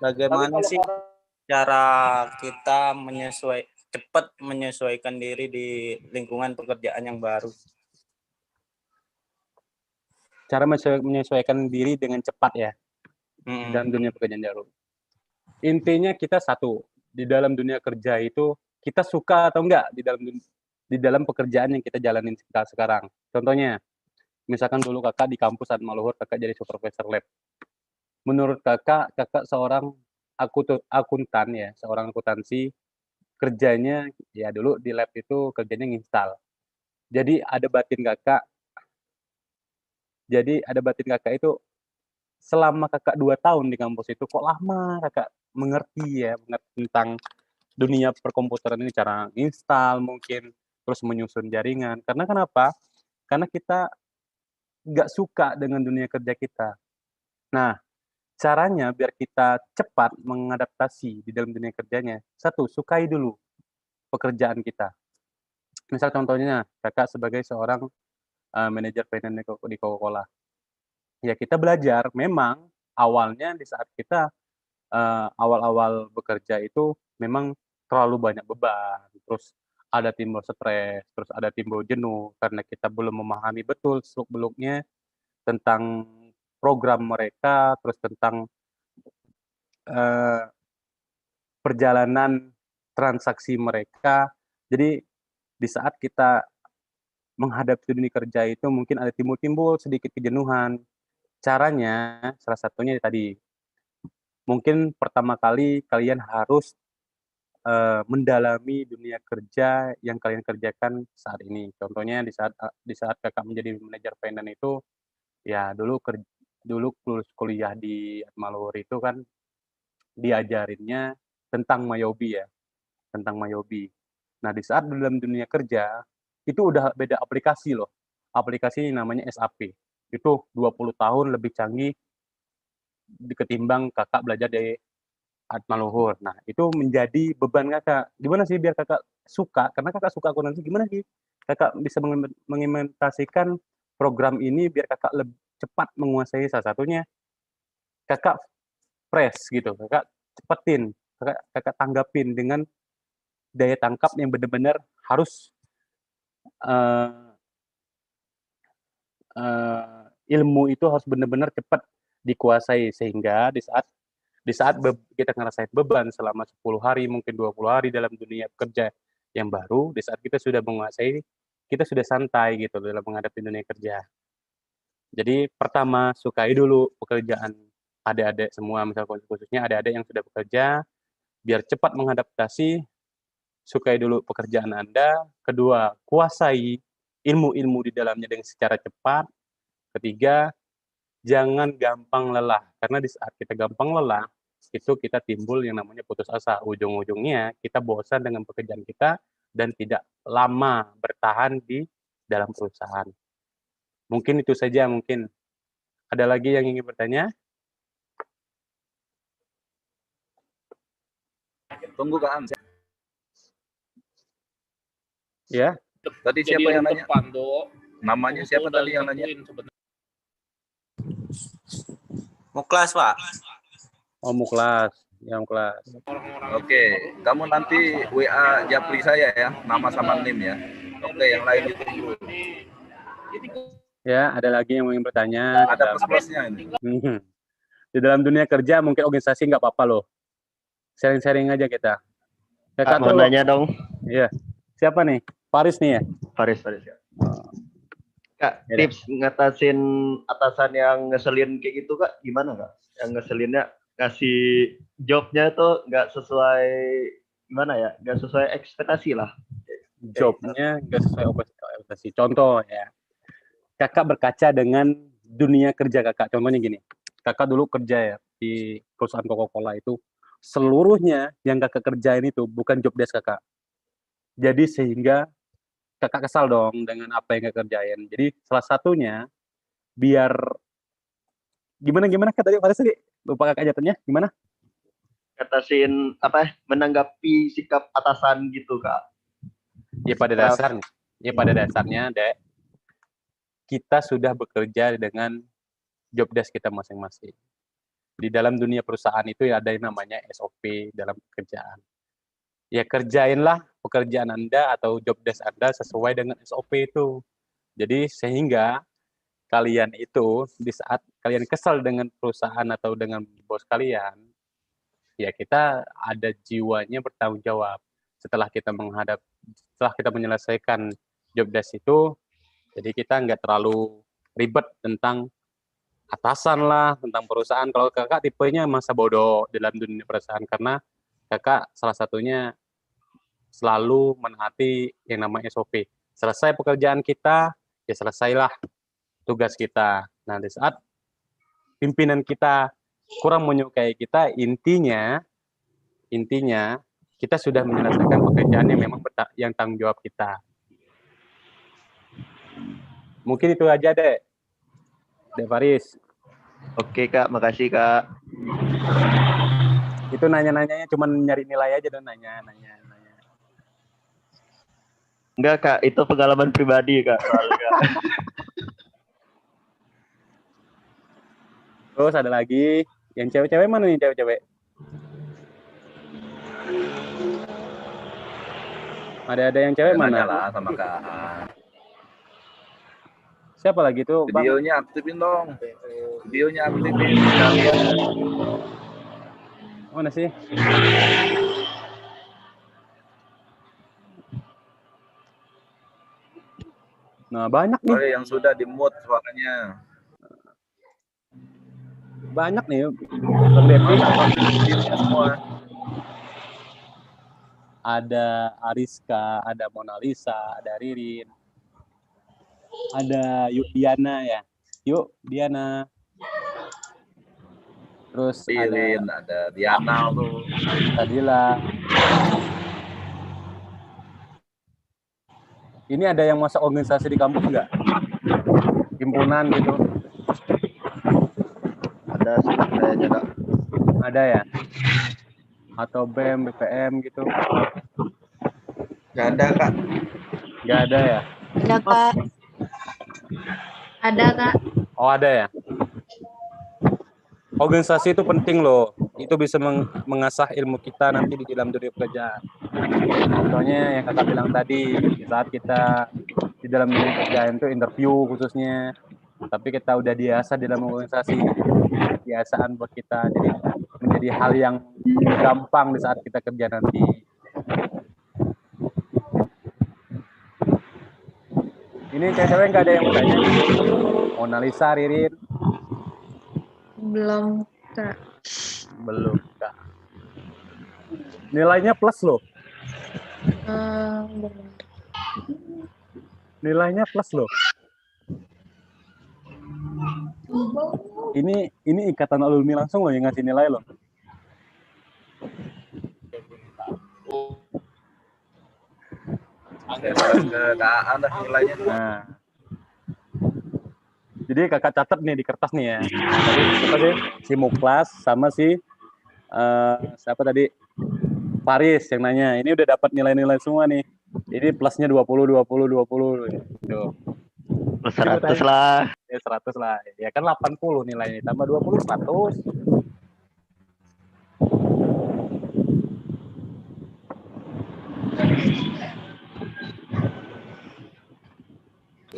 Bagaimana sih cara kita cepat menyesuaikan diri di lingkungan pekerjaan yang baru? Cara menyesuaikan diri dengan cepat ya, dalam dunia pekerjaan baru. Intinya kita satu, di dalam dunia kerja itu kita suka atau enggak di dalam pekerjaan yang kita jalanin sekarang. Contohnya, misalkan dulu kakak di kampus Atmaluhur, kakak jadi supervisor lab. Menurut kakak seorang akuntan ya, seorang akuntansi, kerjanya ya dulu di lab itu kerjanya nginstal. Jadi ada batin kakak itu selama kakak 2 tahun di kampus itu kok lama kakak mengerti tentang dunia perkomputeran ini, cara install mungkin, terus menyusun jaringan. Karena kenapa? Karena kita nggak suka dengan dunia kerja kita. Nah, caranya biar kita cepat mengadaptasi di dalam dunia kerjanya, satu, sukai dulu pekerjaan kita. Misal contohnya, kakak sebagai seorang manajer finance di Coca-Cola. Ya kita belajar, memang awalnya di saat kita awal-awal bekerja itu memang terlalu banyak beban, terus ada timbul stres, terus ada timbul jenuh karena kita belum memahami betul seluk-beluknya tentang program mereka, terus tentang perjalanan transaksi mereka. Jadi di saat kita menghadapi dunia kerja itu mungkin ada timbul sedikit kejenuhan. Caranya salah satunya tadi, mungkin pertama kali kalian harus mendalami dunia kerja yang kalian kerjakan saat ini. Contohnya di saat kakak menjadi manajer finance itu, ya dulu lulus kuliah di Atmaluhur itu kan diajarinnya tentang Mayobi ya, tentang Mayobi. Nah di saat dalam dunia kerja itu udah beda aplikasi loh. Aplikasi namanya SAP. Itu 20 tahun lebih canggih ketimbang kakak belajar di Atmaluhur. Nah, itu menjadi beban kakak. Gimana sih biar kakak suka? Karena kakak suka akuntansi, gimana sih kakak bisa mengimplementasikan program ini biar kakak lebih cepat menguasai. Salah satunya kakak press gitu, kakak cepetin, kakak tanggapin dengan daya tangkap yang benar-benar harus ilmu itu harus benar-benar cepat dikuasai, sehingga di saat kita ngerasain beban selama 10 hari, mungkin 20 hari dalam dunia kerja yang baru, di saat kita sudah menguasai, kita sudah santai gitu dalam menghadapi dunia kerja. Jadi pertama, sukai dulu pekerjaan adik-adik semua, misal khususnya adik-adik yang sudah bekerja, biar cepat mengadaptasi, sukai dulu pekerjaan Anda. Kedua, kuasai ilmu-ilmu di dalamnya dengan secara cepat. Ketiga, jangan gampang lelah, karena di saat kita gampang lelah, itu kita timbul yang namanya putus asa. Ujung-ujungnya kita bosan dengan pekerjaan kita dan tidak lama bertahan di dalam perusahaan. Mungkin itu saja, mungkin. Ada lagi yang ingin bertanya? Tunggu Kak Am. Ya, Tadi siapa yang nanya? Namanya siapa tadi yang nanya? Muklas, Pak. oh Muklas, yang kelas. Oke, kamu nanti WA Japri saya ya, nama sama NIM ya. Oke, yang lain ditunggu. Ya, ada lagi yang ingin bertanya? Ada plus-plusnya ini. Di dalam dunia kerja mungkin organisasi nggak apa-apa loh. Sharing-sharing aja kita. Kak, mau nanya dong. Iya. Siapa nih? Faris nih ya? Faris ya. Kak, tips ngatasin atasan yang ngeselin kayak gitu Kak, gimana Kak? Yang ngeselinnya ngasih jobnya tuh nggak sesuai gimana ya? Nggak sesuai ekspektasi lah. Jobnya nggak sesuai ekspektasi. Contoh ya, kakak berkaca dengan dunia kerja kakak. Contohnya gini, kakak dulu kerja ya di perusahaan Coca-Cola itu, seluruhnya yang kakak kerjain itu bukan job desk kakak. Jadi sehingga kakak kesal dong dengan apa yang kakak kerjain. Jadi salah satunya biar gimana Kak tadi Faris tadi? Lupa kakak jatuhnya gimana? Ngatasin menanggapi sikap atasan gitu Kak. Ya pada dasarnya, Dek, kita sudah bekerja dengan job desk kita masing-masing. Di dalam dunia perusahaan itu ya ada yang namanya SOP dalam pekerjaan. Ya kerjainlah pekerjaan Anda atau job desk Anda sesuai dengan SOP itu. Jadi sehingga kalian itu di saat kalian kesal dengan perusahaan atau dengan bos kalian, ya kita ada jiwanya bertanggung jawab. Setelah kita menyelesaikan job desk itu, jadi kita nggak terlalu ribet tentang atasan lah, tentang perusahaan. Kalau kakak tipenya masa bodoh dalam dunia perusahaan, karena kakak salah satunya selalu menaati yang namanya SOP. Selesai pekerjaan kita, ya selesailah tugas kita. Nah, di saat pimpinan kita kurang menyukai kita, intinya kita sudah menyelesaikan pekerjaan yang memang yang tanggung jawab kita. Mungkin itu aja, Dek Faris. Oke Kak, makasih Kak. Itu nanya-nanyanya cuma nyari nilai aja dan nanya. Enggak Kak, itu pengalaman pribadi Kak. Soalnya. Terus ada lagi, yang cewek-cewek mana nih cewek-cewek? Ada yang cewek mana? Nanya lah sama Kak. Siapa lagi tuh? Bang? Videonya aktifin dong. Videonya aktifin sekalian. Mana sih? Nah, banyak nih. Oke, yang sudah di-mute suaranya. Banyak nih. Bang Devi. Semua. Ada Ariska, ada Mona Lisa, ada Ririn. Ada Diana ya. Diana. Terus Ririn, ada Diana tuh. Tadila. Ini ada yang masuk organisasi di kampus nggak? Himpunan gitu? Ada sih kayaknya Kak. Ada ya? Atau BEM, BPM gitu? Nggak ada Kak. Nggak ada ya? Ada Kak. Ada Kak. Oh ada ya? Organisasi itu penting loh. Itu bisa mengasah ilmu kita nanti di dalam dunia pekerjaan. Contohnya yang kakak bilang tadi, di saat kita di dalam dunia pekerjaan itu interview khususnya, tapi kita udah biasa dalam organisasi, kebiasaan buat kita, jadi menjadi hal yang gampang di saat kita kerja nanti. Ini cewek nggak ada yang mau tanya? Mona Lisa, Ririn? Belum, Kak. Belum, Kak. Nilainya plus loh. Benar. Nilainya plus loh. Ini ikatan alumni langsung loh yang ngasih nilai loh. Keadaan dah nilainya. Nah. Jadi kakak catat nih di kertas nih ya. Tadi siapa sih? Si Muklas sama si siapa tadi? Faris yang nanya. Ini udah dapat nilai-nilai semua nih. Ini plusnya 20, 20, 20. Tuh. Plus 100 lah. Ya 100 lah. Ya kan 80 nilainya. Tambah 20, 100.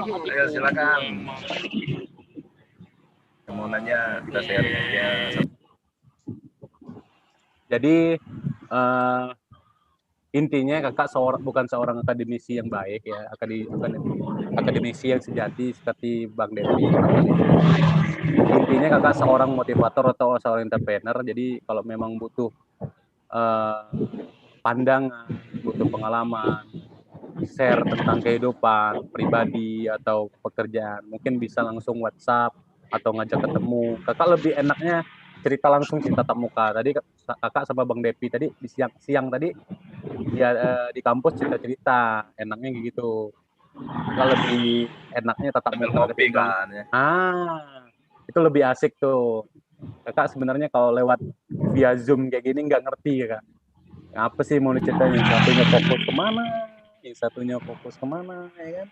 Ayo silakan. Mau nanya kita sharing aja. Jadi intinya kakak bukan seorang akademisi yang baik ya, akademisi yang sejati seperti Bang Devi. Intinya kakak seorang motivator atau seorang entrepreneur. Jadi kalau memang butuh pandangan, butuh pengalaman, share tentang kehidupan pribadi atau pekerjaan, mungkin bisa langsung WhatsApp atau ngajak ketemu. Kakak lebih enaknya cerita langsung, sih tatap muka. Tadi kakak sama Bang Depi tadi di siang tadi ya di kampus cerita enaknya gitu. Kakak lebih enaknya tatap muka ketimbang. Ya. Itu lebih asik tuh. Kakak sebenarnya kalau lewat via Zoom kayak gini nggak ngerti ya kak. Apa sih mau diceritain? Yang satunya fokus kemana? Yang satunya fokus kemana, ya kan?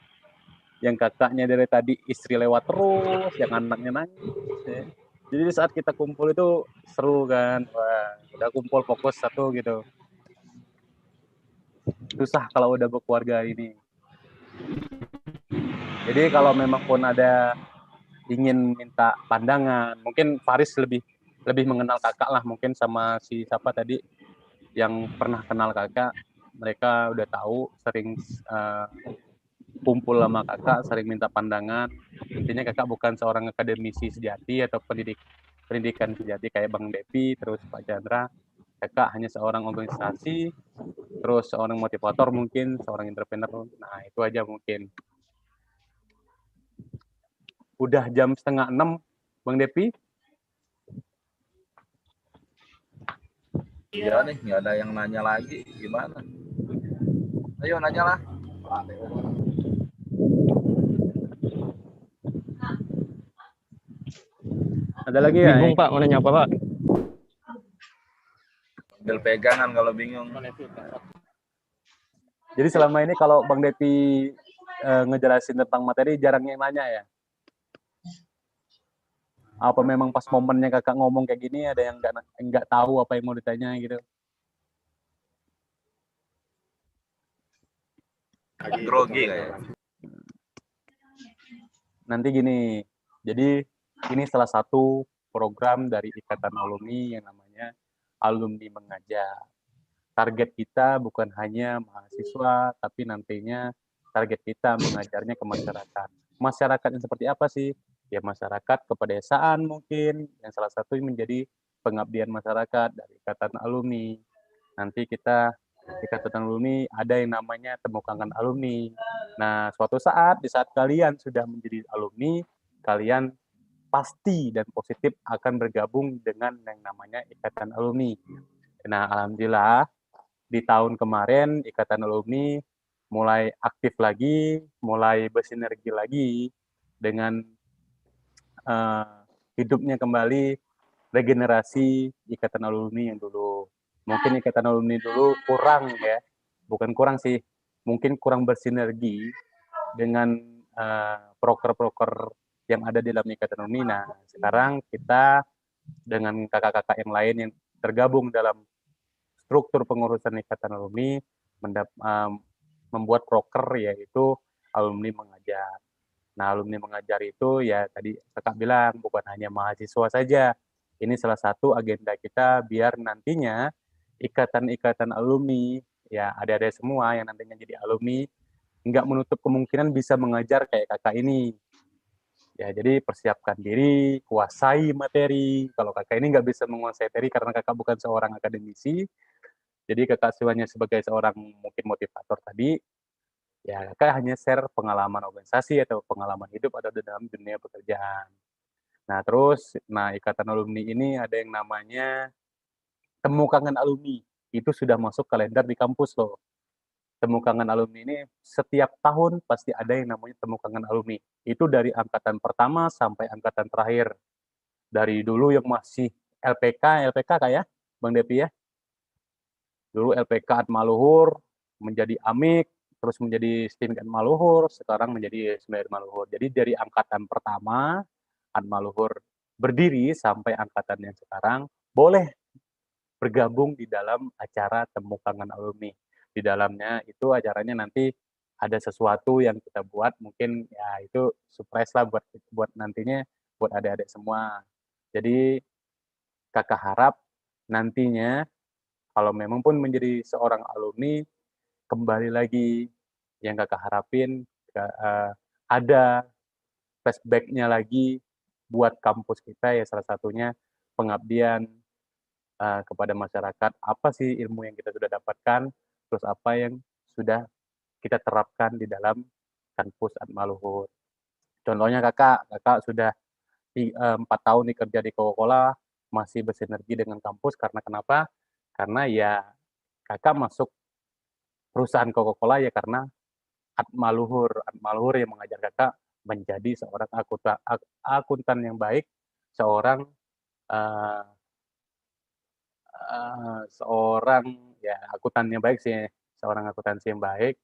Yang kakaknya dari tadi istri lewat terus, yang anaknya nangis. Ya. Jadi saat kita kumpul itu seru kan, wah udah kumpul fokus satu gitu. Susah kalau udah berkeluarga ini. Jadi kalau memang pun ada ingin minta pandangan, mungkin Faris lebih mengenal kakak lah, mungkin sama si siapa tadi yang pernah kenal kakak, mereka udah tahu, sering kumpul sama kakak, sering minta pandangan. Intinya kakak bukan seorang akademisi sejati atau pendidikan sejati kayak Bang Devi, terus Pak Chandra. Kakak hanya seorang organisasi, terus seorang motivator mungkin, seorang entrepreneur. Nah itu aja mungkin. Udah jam 5:30, Bang Devi. Iya nih, nggak ada yang nanya lagi. Gimana? Ayo nanya lah. Ada lagi ya? Bingung Pak, mau nanya apa Pak? Ambil pegangan kalau bingung. Jadi selama ini kalau Bang Devi ngejelasin tentang materi jarang yang nanya ya? Apa memang pas momennya kakak ngomong kayak gini ada yang nggak tahu apa yang mau ditanya gitu? Agak grogi kayak. Nanti gini, jadi ini salah satu program dari Ikatan Alumni yang namanya Alumni Mengajar. Target kita bukan hanya mahasiswa, tapi nantinya target kita mengajarnya ke masyarakat. Masyarakat yang seperti apa sih? Ya masyarakat kepedesaan mungkin, yang salah satu menjadi pengabdian masyarakat dari Ikatan Alumni. Nanti kita Ikatan Alumni ada yang namanya Temu Kangen Alumni. Nah, suatu saat, di saat kalian sudah menjadi alumni, kalian pasti dan positif akan bergabung dengan yang namanya Ikatan Alumni. Nah, alhamdulillah di tahun kemarin Ikatan Alumni mulai aktif lagi, mulai bersinergi lagi dengan hidupnya kembali regenerasi Ikatan Alumni yang dulu. Mungkin Ikatan Alumni dulu kurang ya, bukan kurang sih, mungkin kurang bersinergi dengan proker-proker yang ada di dalam Ikatan Alumni. Nah, sekarang kita dengan kakak-kakak yang lain yang tergabung dalam struktur pengurusan Ikatan Alumni membuat proker yaitu Alumni Mengajar. Nah, alumni mengajar itu ya tadi kakak bilang bukan hanya mahasiswa saja. Ini salah satu agenda kita biar nantinya ikatan-ikatan alumni, ya adik-adik semua yang nantinya jadi alumni, nggak menutup kemungkinan bisa mengajar kayak kakak ini. Ya, jadi persiapkan diri, kuasai materi. Kalau kakak ini nggak bisa menguasai materi karena kakak bukan seorang akademisi, jadi kakak sebenarnya sebagai seorang mungkin motivator tadi, ya kakak hanya share pengalaman organisasi atau pengalaman hidup atau dalam dunia pekerjaan. Nah, terus, ikatan alumni ini ada yang namanya Temu Kangen Alumni. Itu sudah masuk kalender di kampus loh. Temu Kangen Alumni ini setiap tahun pasti ada yang namanya Temu Kangen Alumni. Itu dari angkatan pertama sampai angkatan terakhir. Dari dulu yang masih LPK kayak Bang Depi ya. Dulu LPK Atmaluhur, menjadi Amik, terus menjadi STIM Atmaluhur, sekarang menjadi SMER Atmaluhur. Jadi dari angkatan pertama Atmaluhur berdiri sampai angkatan yang sekarang boleh bergabung di dalam acara Temu Kangen Alumni. Di dalamnya itu acaranya nanti ada sesuatu yang kita buat, mungkin ya itu surprise lah buat nantinya buat adik-adik semua. Jadi kakak harap nantinya kalau memang pun menjadi seorang alumni, kembali lagi yang kakak harapin ada flashback-nya lagi buat kampus kita ya, salah satunya pengabdian kepada masyarakat. Apa sih ilmu yang kita sudah dapatkan, terus apa yang sudah kita terapkan di dalam kampus Atmaluhur. Contohnya kakak sudah 4 tahun kerja di Coca-Cola, masih bersinergi dengan kampus karena kenapa? Karena ya kakak masuk perusahaan Coca-Cola ya karena Atmaluhur yang mengajar kakak menjadi seorang akuntan yang baik, seorang seorang ya akuntan yang baik sih, seorang akuntansi yang baik,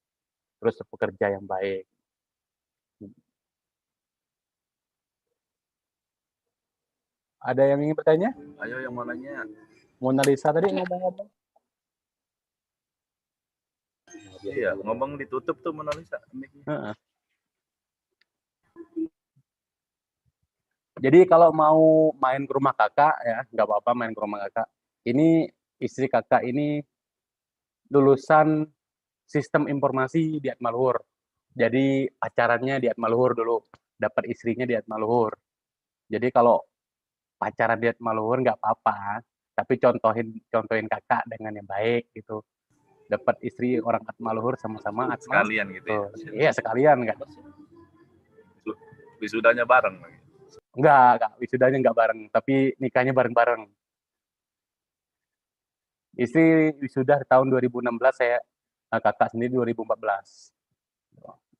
terus pekerja yang baik. Ada yang ingin bertanya? Ayo yang mau nanya. Mona Lisa tadi ngomong-ngomong. Iya, ngomong ditutup tuh Mona Lisa. Jadi kalau mau main ke rumah kakak ya, nggak apa-apa main ke rumah kakak. Ini istri kakak ini lulusan sistem informasi di Atmaluhur. Jadi pacarannya di Atmaluhur dulu, dapat istrinya di Atmaluhur. Jadi kalau pacaran di Atmaluhur nggak apa-apa, tapi contohin kakak dengan yang baik gitu. Dapat istri orang Atmaluhur sama-sama Atmal. Sekalian gitu ya. Iya, sekalian kan. Wisudanya bareng lagi. Enggak, wisudanya enggak bareng, tapi nikahnya bareng-bareng. Istri wisuda tahun 2016, saya kakak sendiri 2014.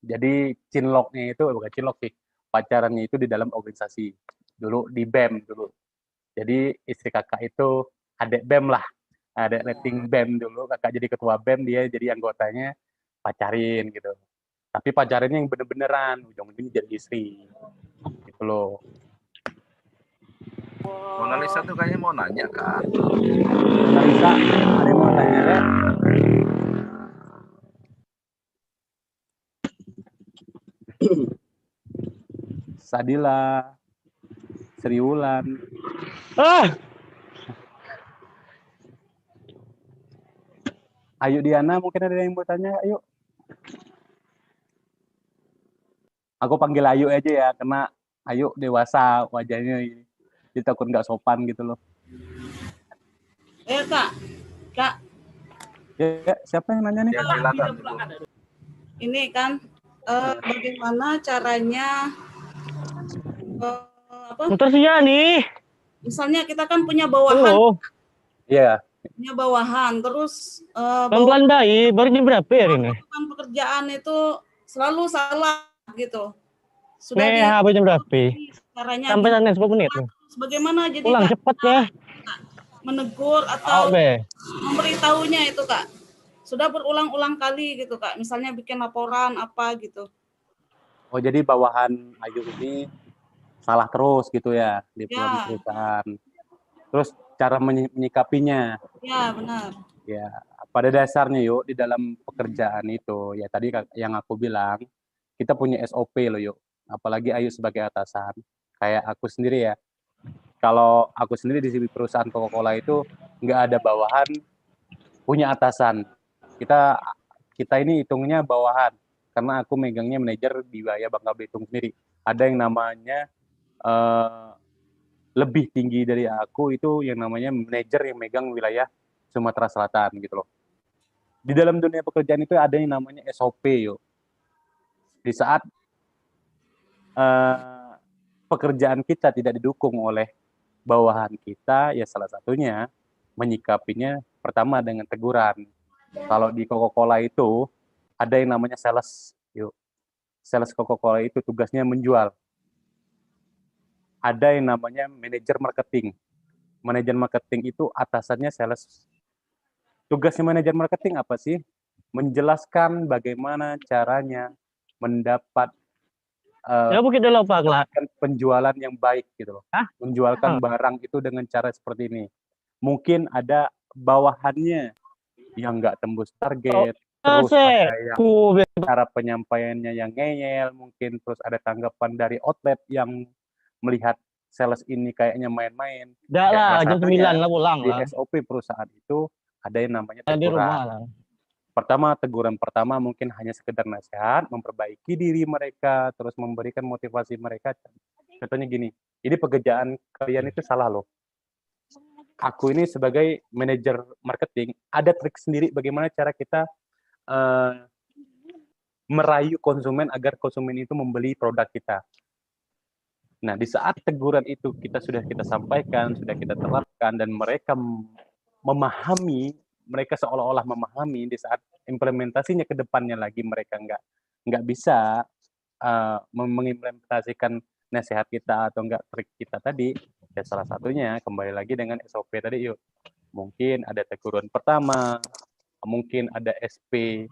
Jadi cinloknya itu bukan cinlok sih, pacarannya itu di dalam organisasi. Dulu di BEM dulu. Jadi istri kakak itu adik BEM lah. Ada rating BEM dulu, kakak jadi ketua BEM, dia jadi anggotanya pacarin gitu. Tapi pacarannya yang bener-beneran, ujung-ujungnya jadi istri. Gitu loh. Mona Lisa tuh kayaknya mau nanya kan. Mona Lisa, ada yang mau tanya ya? Sadila, Sri Wulan. Ayu Diana, mungkin ada yang mau tanya, ayo. Aku panggil Ayu aja ya, karena Ayu dewasa wajahnya, jadi takut nggak sopan gitu loh. Kak. Ya, siapa yang nanya nih? Ya, silakan. Ini kan bagaimana caranya Terus ya nih. Misalnya kita kan punya bawahan. Iya. Punya bawahan, terus pelan-pelan bayi, baru jam berapa ya ini? Pekerjaan itu selalu salah gitu. Sudah jam berapa? Caranya sampai sana 10 menit. Bagaimana jadi pulang cepet ya? Menegur atau memberitahunya itu Kak. Sudah berulang-ulang kali gitu Kak. Misalnya bikin laporan apa gitu. Oh, jadi bawahan Ayu ini salah terus gitu ya di perusahaan. Terus cara menyikapinya. Ya, benar. Ya, pada dasarnya yuk di dalam pekerjaan itu ya tadi yang aku bilang kita punya SOP loh yuk. apalagi Ayu sebagai atasan. Kayak aku sendiri ya, kalau aku sendiri di perusahaan Coca-Cola itu nggak ada bawahan, punya atasan. Kita ini hitungnya bawahan, karena aku megangnya manajer di wilayah Bangka Belitung sendiri. Ada yang namanya lebih tinggi dari aku, itu yang namanya manajer yang megang wilayah Sumatera Selatan gitu loh. Di dalam dunia pekerjaan itu ada yang namanya SOP yuk. Di saat pekerjaan kita tidak didukung oleh bawahan kita, ya salah satunya menyikapinya pertama dengan teguran. Kalau di Coca-Cola itu ada yang namanya sales yuk. Sales Coca-Cola itu tugasnya menjual. Ada yang namanya manajer marketing. Manajer marketing itu atasannya sales. Tugasnya manajer marketing apa sih? Menjelaskan bagaimana caranya mendapat Ya bukit dulu Pak Kelak. penjualan yang baik gitu loh. Menjualkan barang itu dengan cara seperti ini. Mungkin ada bawahannya yang nggak tembus target, terus ada yang cara penyampaiannya yang ngeyel, mungkin terus ada tanggapan dari outlet yang melihat sales ini kayaknya main-main. Enggak lah, jam 9 lah pulang Di lah. SOP perusahaan itu ada yang namanya Di rumah teguran. lah. Teguran pertama mungkin hanya sekedar nasihat, memperbaiki diri mereka, terus memberikan motivasi mereka. Contohnya gini, ini pekerjaan kalian itu salah loh. Aku ini sebagai manajer marketing, ada trik sendiri bagaimana cara kita merayu konsumen agar konsumen itu membeli produk kita. Nah, di saat teguran itu sudah kita sampaikan, sudah kita terapkan, dan mereka memahami, mereka seolah-olah memahami, di saat implementasinya ke depannya lagi mereka nggak bisa mengimplementasikan nasihat kita atau nggak trik kita tadi, ya salah satunya kembali lagi dengan SOP tadi yuk. Mungkin ada teguran pertama, mungkin ada SP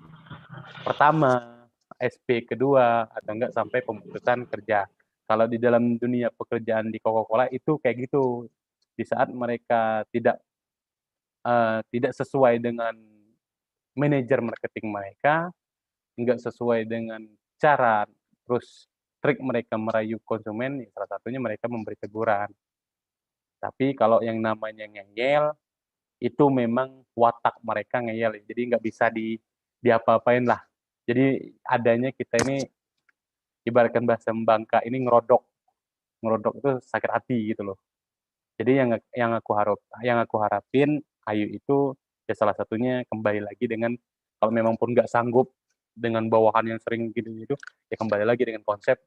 pertama, SP kedua, atau enggak sampai pemutusan kerja. Kalau di dalam dunia pekerjaan di Coca-Cola itu kayak gitu. Di saat mereka tidak sesuai dengan manajer marketing mereka, enggak sesuai dengan cara terus trik mereka merayu konsumen, salah satunya mereka memberi teguran. Tapi kalau yang namanya ngeyel, itu memang watak mereka ngeyel, jadi nggak bisa diapa-apain lah. Jadi adanya kita ini ibaratkan bahasa Bangka ini ngerodok itu sakit hati gitu loh. Jadi yang aku harapin Ayu itu ya salah satunya kembali lagi dengan, kalau memang pun nggak sanggup dengan bawahan yang sering gitu ya kembali lagi dengan konsep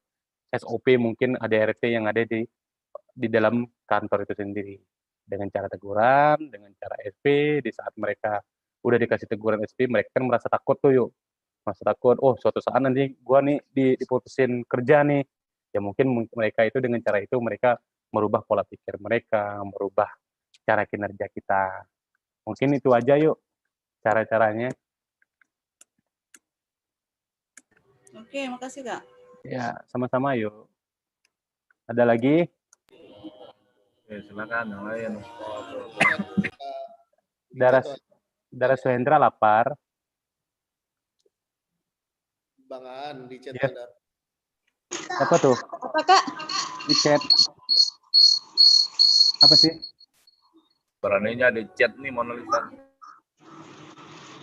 SOP, mungkin ADRT yang ada di dalam kantor itu sendiri, dengan cara teguran, dengan cara SP. Di saat mereka udah dikasih teguran SP, mereka kan merasa takut tuh yuk, merasa takut, oh suatu saat nanti gua nih diputusin kerja nih, ya mungkin mereka itu dengan cara itu mereka merubah pola pikir mereka, merubah cara kinerja kita. Mungkin itu aja yuk cara-caranya. Oke, makasih Kak. Ya, sama-sama yuk. Ada lagi? Silakan yang lain. Dara Suhendra lapar. Bang Aan di chat Ya. ada. Apa tuh? Apa Kak? Di chat. Apa sih? Beraninya di chat nih Mona Lisa.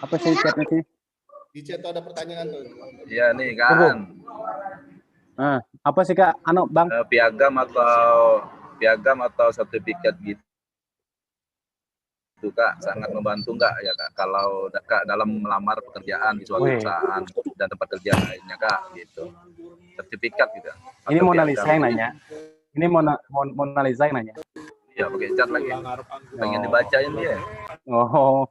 Apa sih chatnya sih? Di chat tuh ada pertanyaan tuh. Iya nih kan. Apa sih Kak? Bang? Piagam atau sertifikat gitu Kak, sangat membantu nggak ya Kak kalau Kak dalam melamar pekerjaan di suatu perusahaan dan tempat kerja lainnya Kak gitu. Sertifikat gitu. Ini Mona Lisa yang nanya. Ini Mona Lisa yang nanya. Ya pakai chat lagi. Pengen dibacain dia. Oh.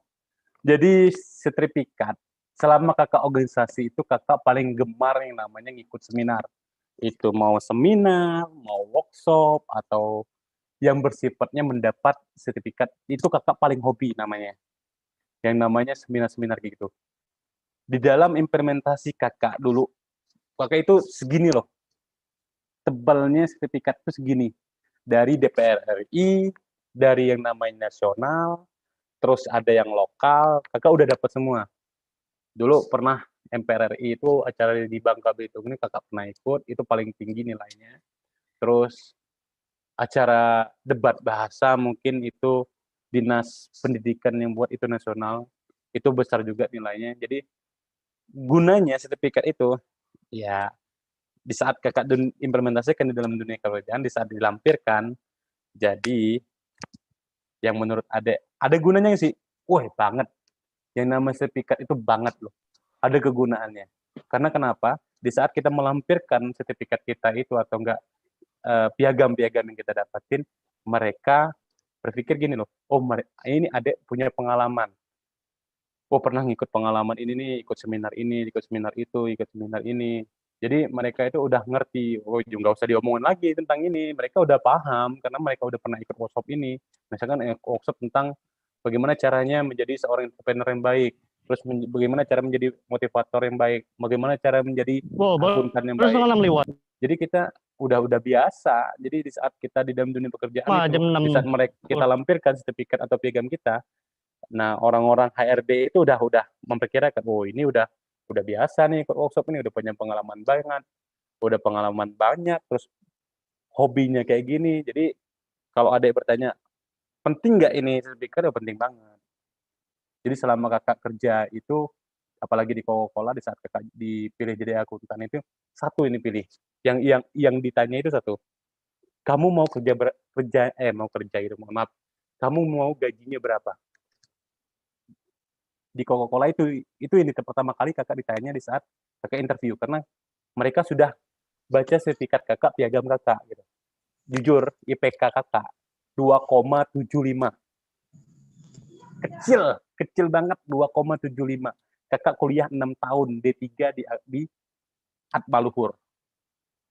Jadi sertifikat, selama Kakak organisasi itu Kakak paling gemar yang namanya ngikut seminar. Itu mau seminar, mau workshop, atau yang bersifatnya mendapat sertifikat, itu Kakak paling hobi namanya. Yang namanya seminar-seminar gitu. Di dalam implementasi Kakak dulu, Kakak itu segini loh. Tebalnya sertifikat itu segini. Dari DPR RI, dari yang namanya nasional, terus ada yang lokal, Kakak udah dapat semua. Dulu pernah MPR RI itu acara di Bangka Belitung ini kakak pernah ikut, itu paling tinggi nilainya. Terus acara debat bahasa mungkin itu dinas pendidikan yang buat itu nasional, itu besar juga nilainya. Jadi gunanya sertifikat itu ya di saat kakak implementasikan di dalam dunia kerjaan, di saat dilampirkan, jadi yang menurut adek ada gunanya sih, wah banget. Yang namanya sertifikat itu banget loh, ada kegunaannya. Karena kenapa? Di saat kita melampirkan sertifikat kita itu atau enggak piagam-piagam yang kita dapatin, mereka berpikir gini loh, oh ini adek punya pengalaman. Oh pernah ngikut pengalaman ini nih, ikut seminar ini, ikut seminar itu, ikut seminar ini. Jadi mereka itu udah ngerti, oh nggak usah diomongin lagi tentang ini, mereka udah paham karena mereka udah pernah ikut workshop ini. Misalkan workshop tentang bagaimana caranya menjadi seorang entrepreneur yang baik, terus bagaimana cara menjadi motivator yang baik, bagaimana cara menjadi akuntan yang baik. Jadi kita udah biasa. Jadi di saat kita di dalam dunia pekerjaan itu, di saat kita lampirkan sertifikat atau piagam kita, nah orang-orang HRD itu udah memperkirakan, oh ini udah biasa nih ikut workshop ini, udah punya pengalaman banyak, terus hobinya kayak gini. Jadi kalau ada yang bertanya, penting nggak ini sertifikat? Oh, penting banget. Jadi selama kakak kerja itu, apalagi di Coca-Cola, di saat kakak dipilih jadi akuntan itu, satu ini pilih. Yang ditanya itu satu, kamu mau kamu mau gajinya berapa? Di Coca-Cola itu ini pertama kali kakak ditanya di saat kakak interview, karena mereka sudah baca sertifikat kakak, piagam kakak gitu. Jujur, IPK kakak 2,75. Kecil banget, 2,75. Kakak kuliah 6 tahun, D3 di Atmaluhur.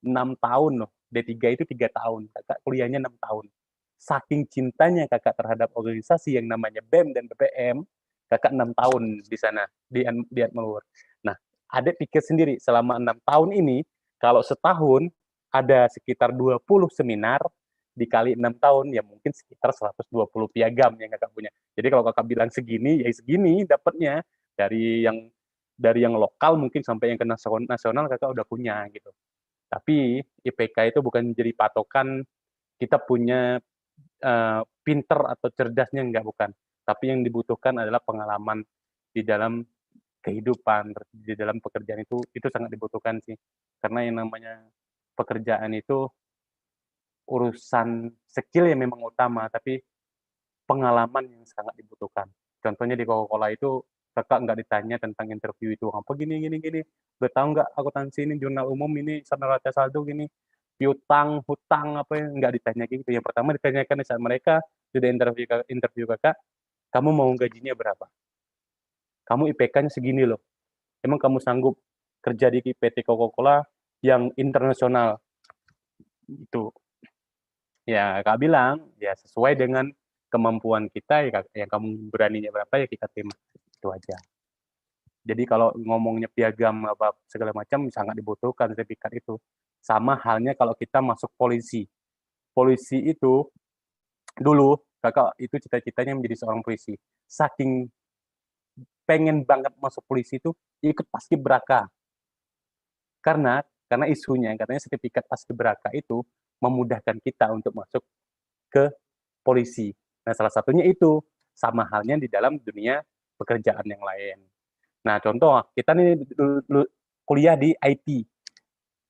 6 tahun loh, D3 itu 3 tahun, kakak kuliahnya 6 tahun. Saking cintanya kakak terhadap organisasi yang namanya BEM dan BPM, kakak 6 tahun di sana, di Atmaluhur. Nah, adek pikir sendiri, selama 6 tahun ini, kalau setahun ada sekitar 20 seminar, dikali 6 tahun, ya mungkin sekitar 120 piagam yang kakak punya. Jadi kalau kakak bilang segini, ya segini dapatnya. Dari yang lokal mungkin sampai yang ke nasional kakak udah punya gitu. Tapi IPK itu bukan jadi patokan kita punya pinter atau cerdasnya, enggak, bukan. Tapi yang dibutuhkan adalah pengalaman di dalam kehidupan, di dalam pekerjaan itu sangat dibutuhkan sih. Karena yang namanya pekerjaan itu urusan skill yang memang utama, tapi pengalaman yang sangat dibutuhkan. Contohnya di Coca-Cola itu kakak nggak ditanya tentang interview itu apa gini. Udah tahu nggak akuntansi ini, jurnal umum ini, neraca saldo gini, piutang, hutang apa yang nggak ditanya gitu. Yang pertama ditanyakan di saat mereka sudah interview kakak, kamu mau gajinya berapa? Kamu IPK-nya segini loh. Emang kamu sanggup kerja di PT Coca-Cola yang internasional? Itu. Ya, Kak bilang, ya sesuai dengan kemampuan kita, ya yang kamu beraninya berapa ya kita terima. Itu aja. Jadi kalau ngomongnya piagam apa segala macam sangat dibutuhkan sertifikat itu. Sama halnya kalau kita masuk polisi. Polisi itu dulu kakak itu cita-citanya menjadi seorang polisi. Saking pengen banget masuk polisi itu ikut paskibraka. Karena isunya katanya sertifikat paskibraka itu memudahkan kita untuk masuk ke polisi. Nah, salah satunya itu, sama halnya di dalam dunia pekerjaan yang lain. Nah, contoh, kita nih kuliah di IT.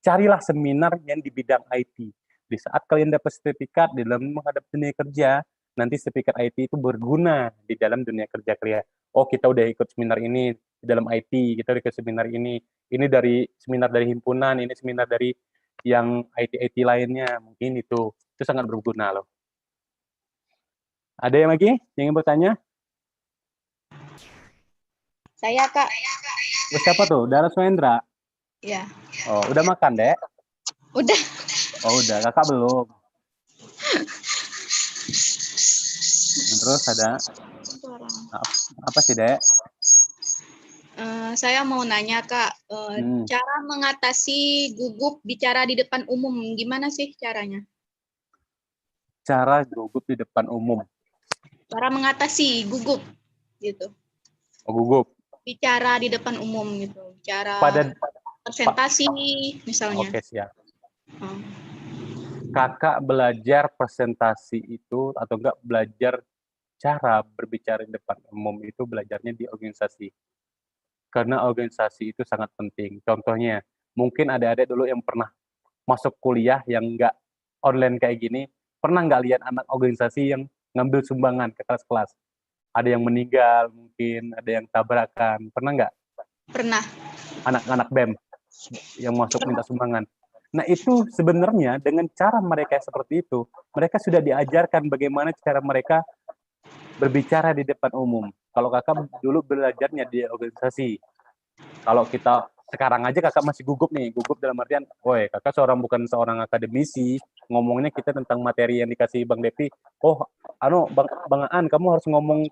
Carilah seminar yang di bidang IT. Di saat kalian dapat sertifikat di dalam menghadapi dunia kerja, nanti sertifikat IT itu berguna di dalam dunia kerja kalian. Oh, kita udah ikut seminar ini di dalam IT, kita udah ikut seminar ini dari seminar dari himpunan, ini seminar dari yang IT lainnya, mungkin itu sangat berguna loh. Ada yang lagi yang ingin bertanya? Saya, Kak. Siapa tuh? Dara Swendra? Iya. Oh, udah makan, Dek? Udah. Oh, udah. Kakak belum? Terus ada? Apa sih, Dek? Saya mau nanya, Kak. Cara mengatasi gugup bicara di depan umum, gimana sih caranya? Cara gugup di depan umum? Cara mengatasi gugup, gitu. Oh, gugup? Bicara di depan umum, gitu. Cara Pada presentasi misalnya. Oke, siap. Oh. Kakak belajar presentasi itu atau enggak belajar cara berbicara di depan umum itu belajarnya di organisasi. Karena organisasi itu sangat penting. Contohnya, mungkin adik-adik dulu yang pernah masuk kuliah yang enggak online kayak gini, pernah nggak lihat anak organisasi yang ngambil sumbangan ke kelas-kelas? Ada yang meninggal, mungkin ada yang tabrakan. Pernah nggak? Pernah. Anak-anak BEM yang masuk minta sumbangan. Nah, itu sebenarnya dengan cara mereka seperti itu, mereka sudah diajarkan bagaimana cara mereka berbicara di depan umum. Kalau kakak dulu belajarnya di organisasi. Kalau kita sekarang aja kakak masih gugup nih, gugup dalam artian, woi kakak bukan seorang akademisi, ngomongnya kita tentang materi yang dikasih Bang Depi. Oh, Bang Aan, kamu harus ngomong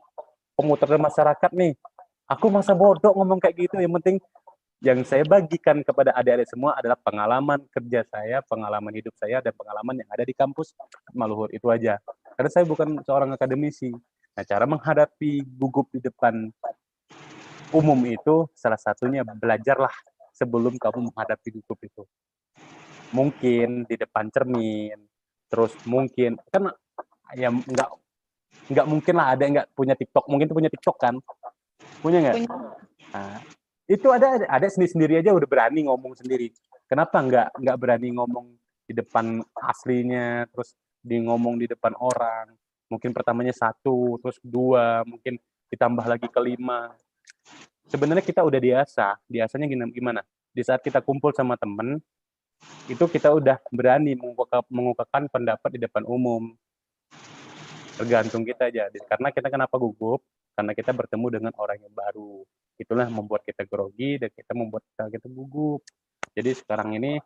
pemutar masyarakat nih. Aku masa bodoh ngomong kayak gitu. Yang penting yang saya bagikan kepada adik-adik semua adalah pengalaman kerja saya, pengalaman hidup saya, dan pengalaman yang ada di kampus Maluhur. Itu aja. Karena saya bukan seorang akademisi. Nah, cara menghadapi gugup di depan umum itu salah satunya belajarlah sebelum kamu menghadapi gugup itu. Mungkin di depan cermin, terus mungkin kan ya nggak mungkin lah ada yang nggak punya TikTok. Mungkin tuh punya TikTok kan? Punya nggak? Nah, itu ada sendiri aja udah berani ngomong sendiri. Kenapa nggak berani ngomong di depan aslinya, terus ngomong di depan orang? Mungkin pertamanya 1, terus 2, mungkin ditambah lagi ke 5. Sebenarnya kita udah biasanya gimana? Di saat kita kumpul sama temen, itu kita udah berani mengungkapkan pendapat di depan umum. Tergantung kita aja. Karena kita kenapa gugup? Karena kita bertemu dengan orang yang baru. Itulah membuat kita grogi dan kita membuat kita gugup. Jadi sekarang ini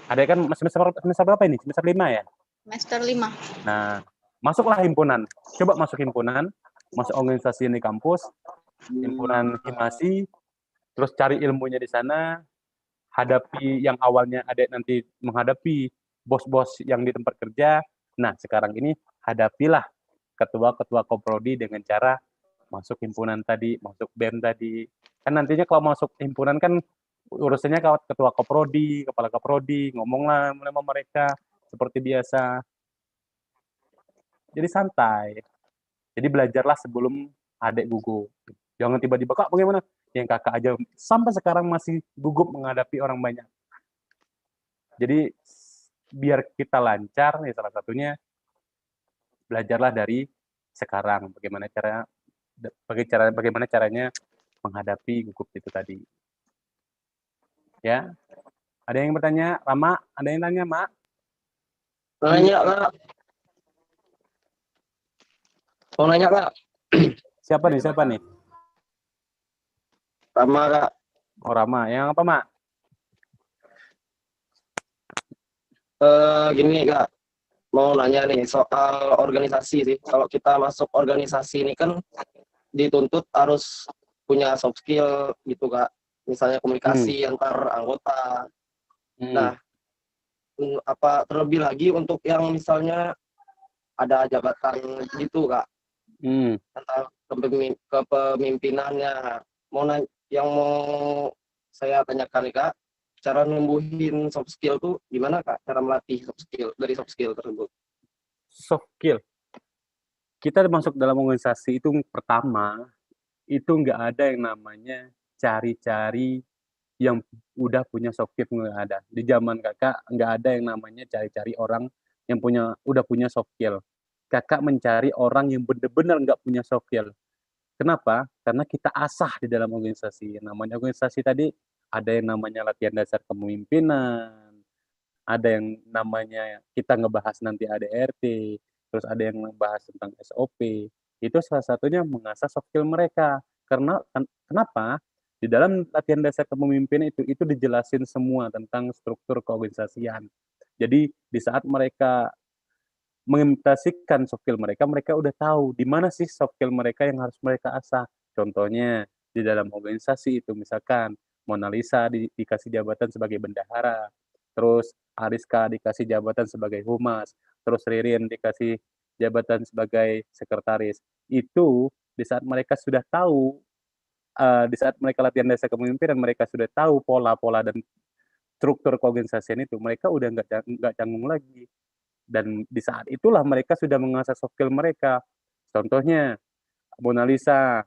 ada kan semester berapa ini? Semester 5 ya? Semester 5. Nah, masuklah himpunan. Coba masuk himpunan, masuk organisasi di kampus, himpunan himasi, terus cari ilmunya di sana, hadapi yang awalnya ada nanti menghadapi bos-bos yang di tempat kerja. Nah, sekarang ini hadapilah ketua-ketua koprodi dengan cara masuk himpunan tadi, masuk BEM tadi. Kan nantinya kalau masuk himpunan kan urusannya ketua koprodi, kepala koprodi, ngomonglah sama mereka seperti biasa. Jadi santai. Jadi belajarlah sebelum adik gugup. Jangan tiba-tiba, Kak bagaimana? Yang kakak aja sampai sekarang masih gugup menghadapi orang banyak. Jadi biar kita lancar, ya salah satunya belajarlah dari sekarang bagaimana caranya menghadapi gugup itu tadi. Ya, ada yang bertanya, Rama? Ada yang tanya, Mak? Nanya, Kak. Mau nanya, Kak. Siapa nih? Rama, Kak. Oh, Rama. Yang apa, Mak? Gini, Kak. Mau nanya nih soal organisasi sih. Kalau kita masuk organisasi ini kan dituntut harus punya soft skill gitu, Kak. Misalnya komunikasi antar anggota. Nah, terlebih lagi untuk yang misalnya ada jabatan gitu, Kak. Tentang kepemimpinannya. Yang mau saya tanyakan nih, Kak, cara numbuhin soft skill tuh gimana, Kak? Cara melatih soft skill tersebut. Soft skill. Kita masuk dalam organisasi itu pertama, itu nggak ada yang namanya cari-cari yang udah punya soft skill, nggak ada. Di zaman kakak nggak ada yang namanya cari-cari orang yang udah punya soft skill. Kakak mencari orang yang benar-benar nggak punya soft skill. Kenapa? Karena kita asah di dalam organisasi. Namanya organisasi tadi ada yang namanya latihan dasar kepemimpinan, ada yang namanya kita ngebahas nanti ADRT, terus ada yang ngebahas tentang SOP. Itu salah satunya mengasah soft skill mereka. Kenapa? Di dalam latihan dasar kepemimpinan itu dijelasin semua tentang struktur keorganisasian. Jadi di saat mereka mengimplementasikan soft skill mereka udah tahu di mana sih soft skill mereka yang harus mereka asah. Contohnya di dalam organisasi itu misalkan Mona Lisa dikasih jabatan sebagai bendahara, terus Ariska dikasih jabatan sebagai humas, terus Ririn dikasih jabatan sebagai sekretaris. Itu di saat mereka sudah tahu di saat mereka latihan dasar kepemimpinan, mereka sudah tahu pola-pola dan struktur keorganisasian itu, mereka udah nggak canggung lagi. Dan di saat itulah mereka sudah mengasah soft skill mereka. Contohnya, Mona Lisa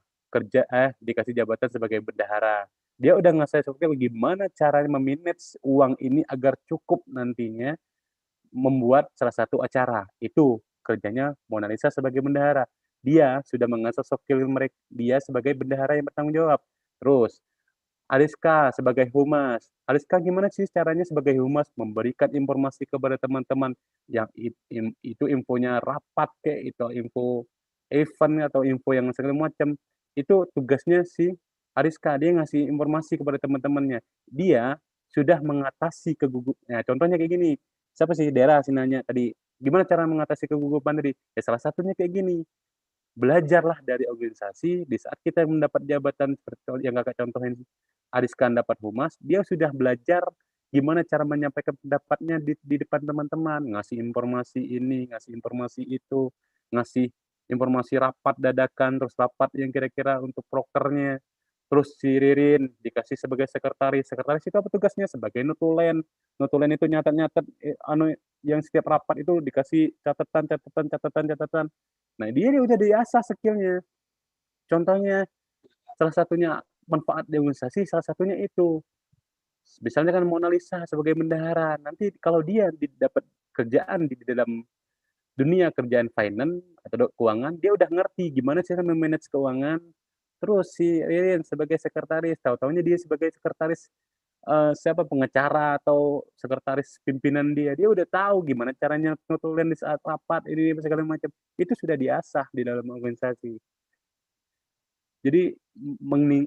dikasih jabatan sebagai bendahara. Dia udah ngasih soft skill gimana caranya memanage uang ini agar cukup nantinya membuat salah satu acara. Itu kerjanya Mona Lisa sebagai bendahara. Dia sudah mengasah soft skill mereka, dia sebagai bendahara yang bertanggung jawab. Terus Ariska sebagai humas. Ariska gimana sih caranya sebagai humas memberikan informasi kepada teman-teman yang itu infonya rapat kayak itu info event atau info yang segala macam. Itu tugasnya si Ariska, dia ngasih informasi kepada teman-temannya. Dia sudah mengatasi kegugupan. Nah, contohnya kayak gini. Siapa sih Dera sih nanya tadi, gimana cara mengatasi kegugupan tadi? Ya salah satunya kayak gini. Belajarlah dari organisasi di saat kita mendapat jabatan seperti yang kakak contohin Ariska dapat humas, dia sudah belajar gimana cara menyampaikan pendapatnya di depan teman-teman, ngasih informasi ini, ngasih informasi itu, ngasih informasi rapat dadakan, terus rapat yang kira-kira untuk prokernya. Terus si Ririn dikasih sebagai sekretaris. Sekretaris itu apa tugasnya? Sebagai notulen. Notulen itu nyatat-nyatat yang setiap rapat itu dikasih catatan. Nah, dia udah diasah skillnya. Contohnya, salah satunya manfaat di organisasi, salah satunya itu. Misalnya kan Mona Lisa sebagai bendahara. Nanti kalau dia dapat kerjaan di dalam dunia kerjaan finance atau keuangan, dia udah ngerti gimana cara memanage keuangan. Terus si Ririn sebagai sekretaris, tahu-taunya dia sebagai sekretaris siapa pengacara atau sekretaris pimpinan dia udah tahu gimana caranya notulen di saat rapat ini segala macam. Itu sudah diasah di dalam organisasi. Jadi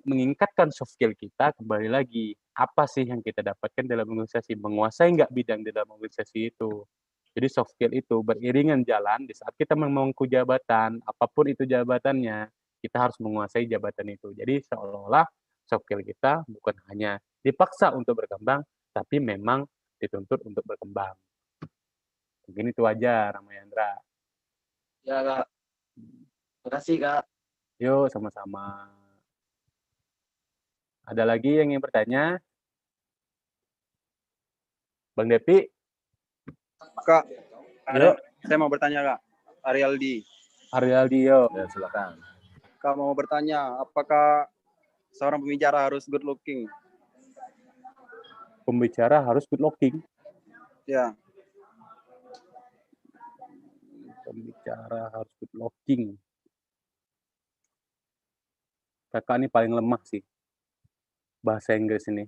meningkatkan soft skill kita, kembali lagi apa sih yang kita dapatkan dalam organisasi, menguasai nggak bidang di dalam organisasi itu. Jadi soft skill itu beriringan jalan di saat kita memangku jabatan, apapun itu jabatannya, kita harus menguasai jabatan itu. Jadi seolah-olah soft skill kita bukan hanya dipaksa untuk berkembang, tapi memang dituntut untuk berkembang. Mungkin itu aja, Ramayandra. Ya, Kak. Makasih, Kak. Yuk, sama-sama. Ada lagi yang ingin bertanya? Bang Depi? Kak, saya mau bertanya, Kak. Arialdi, yo. Ya, silakan. Kak mau bertanya, apakah seorang pembicara harus good looking? Pembicara harus good looking? Ya. Pembicara harus good looking. Kakak ini paling lemah sih bahasa Inggris ini.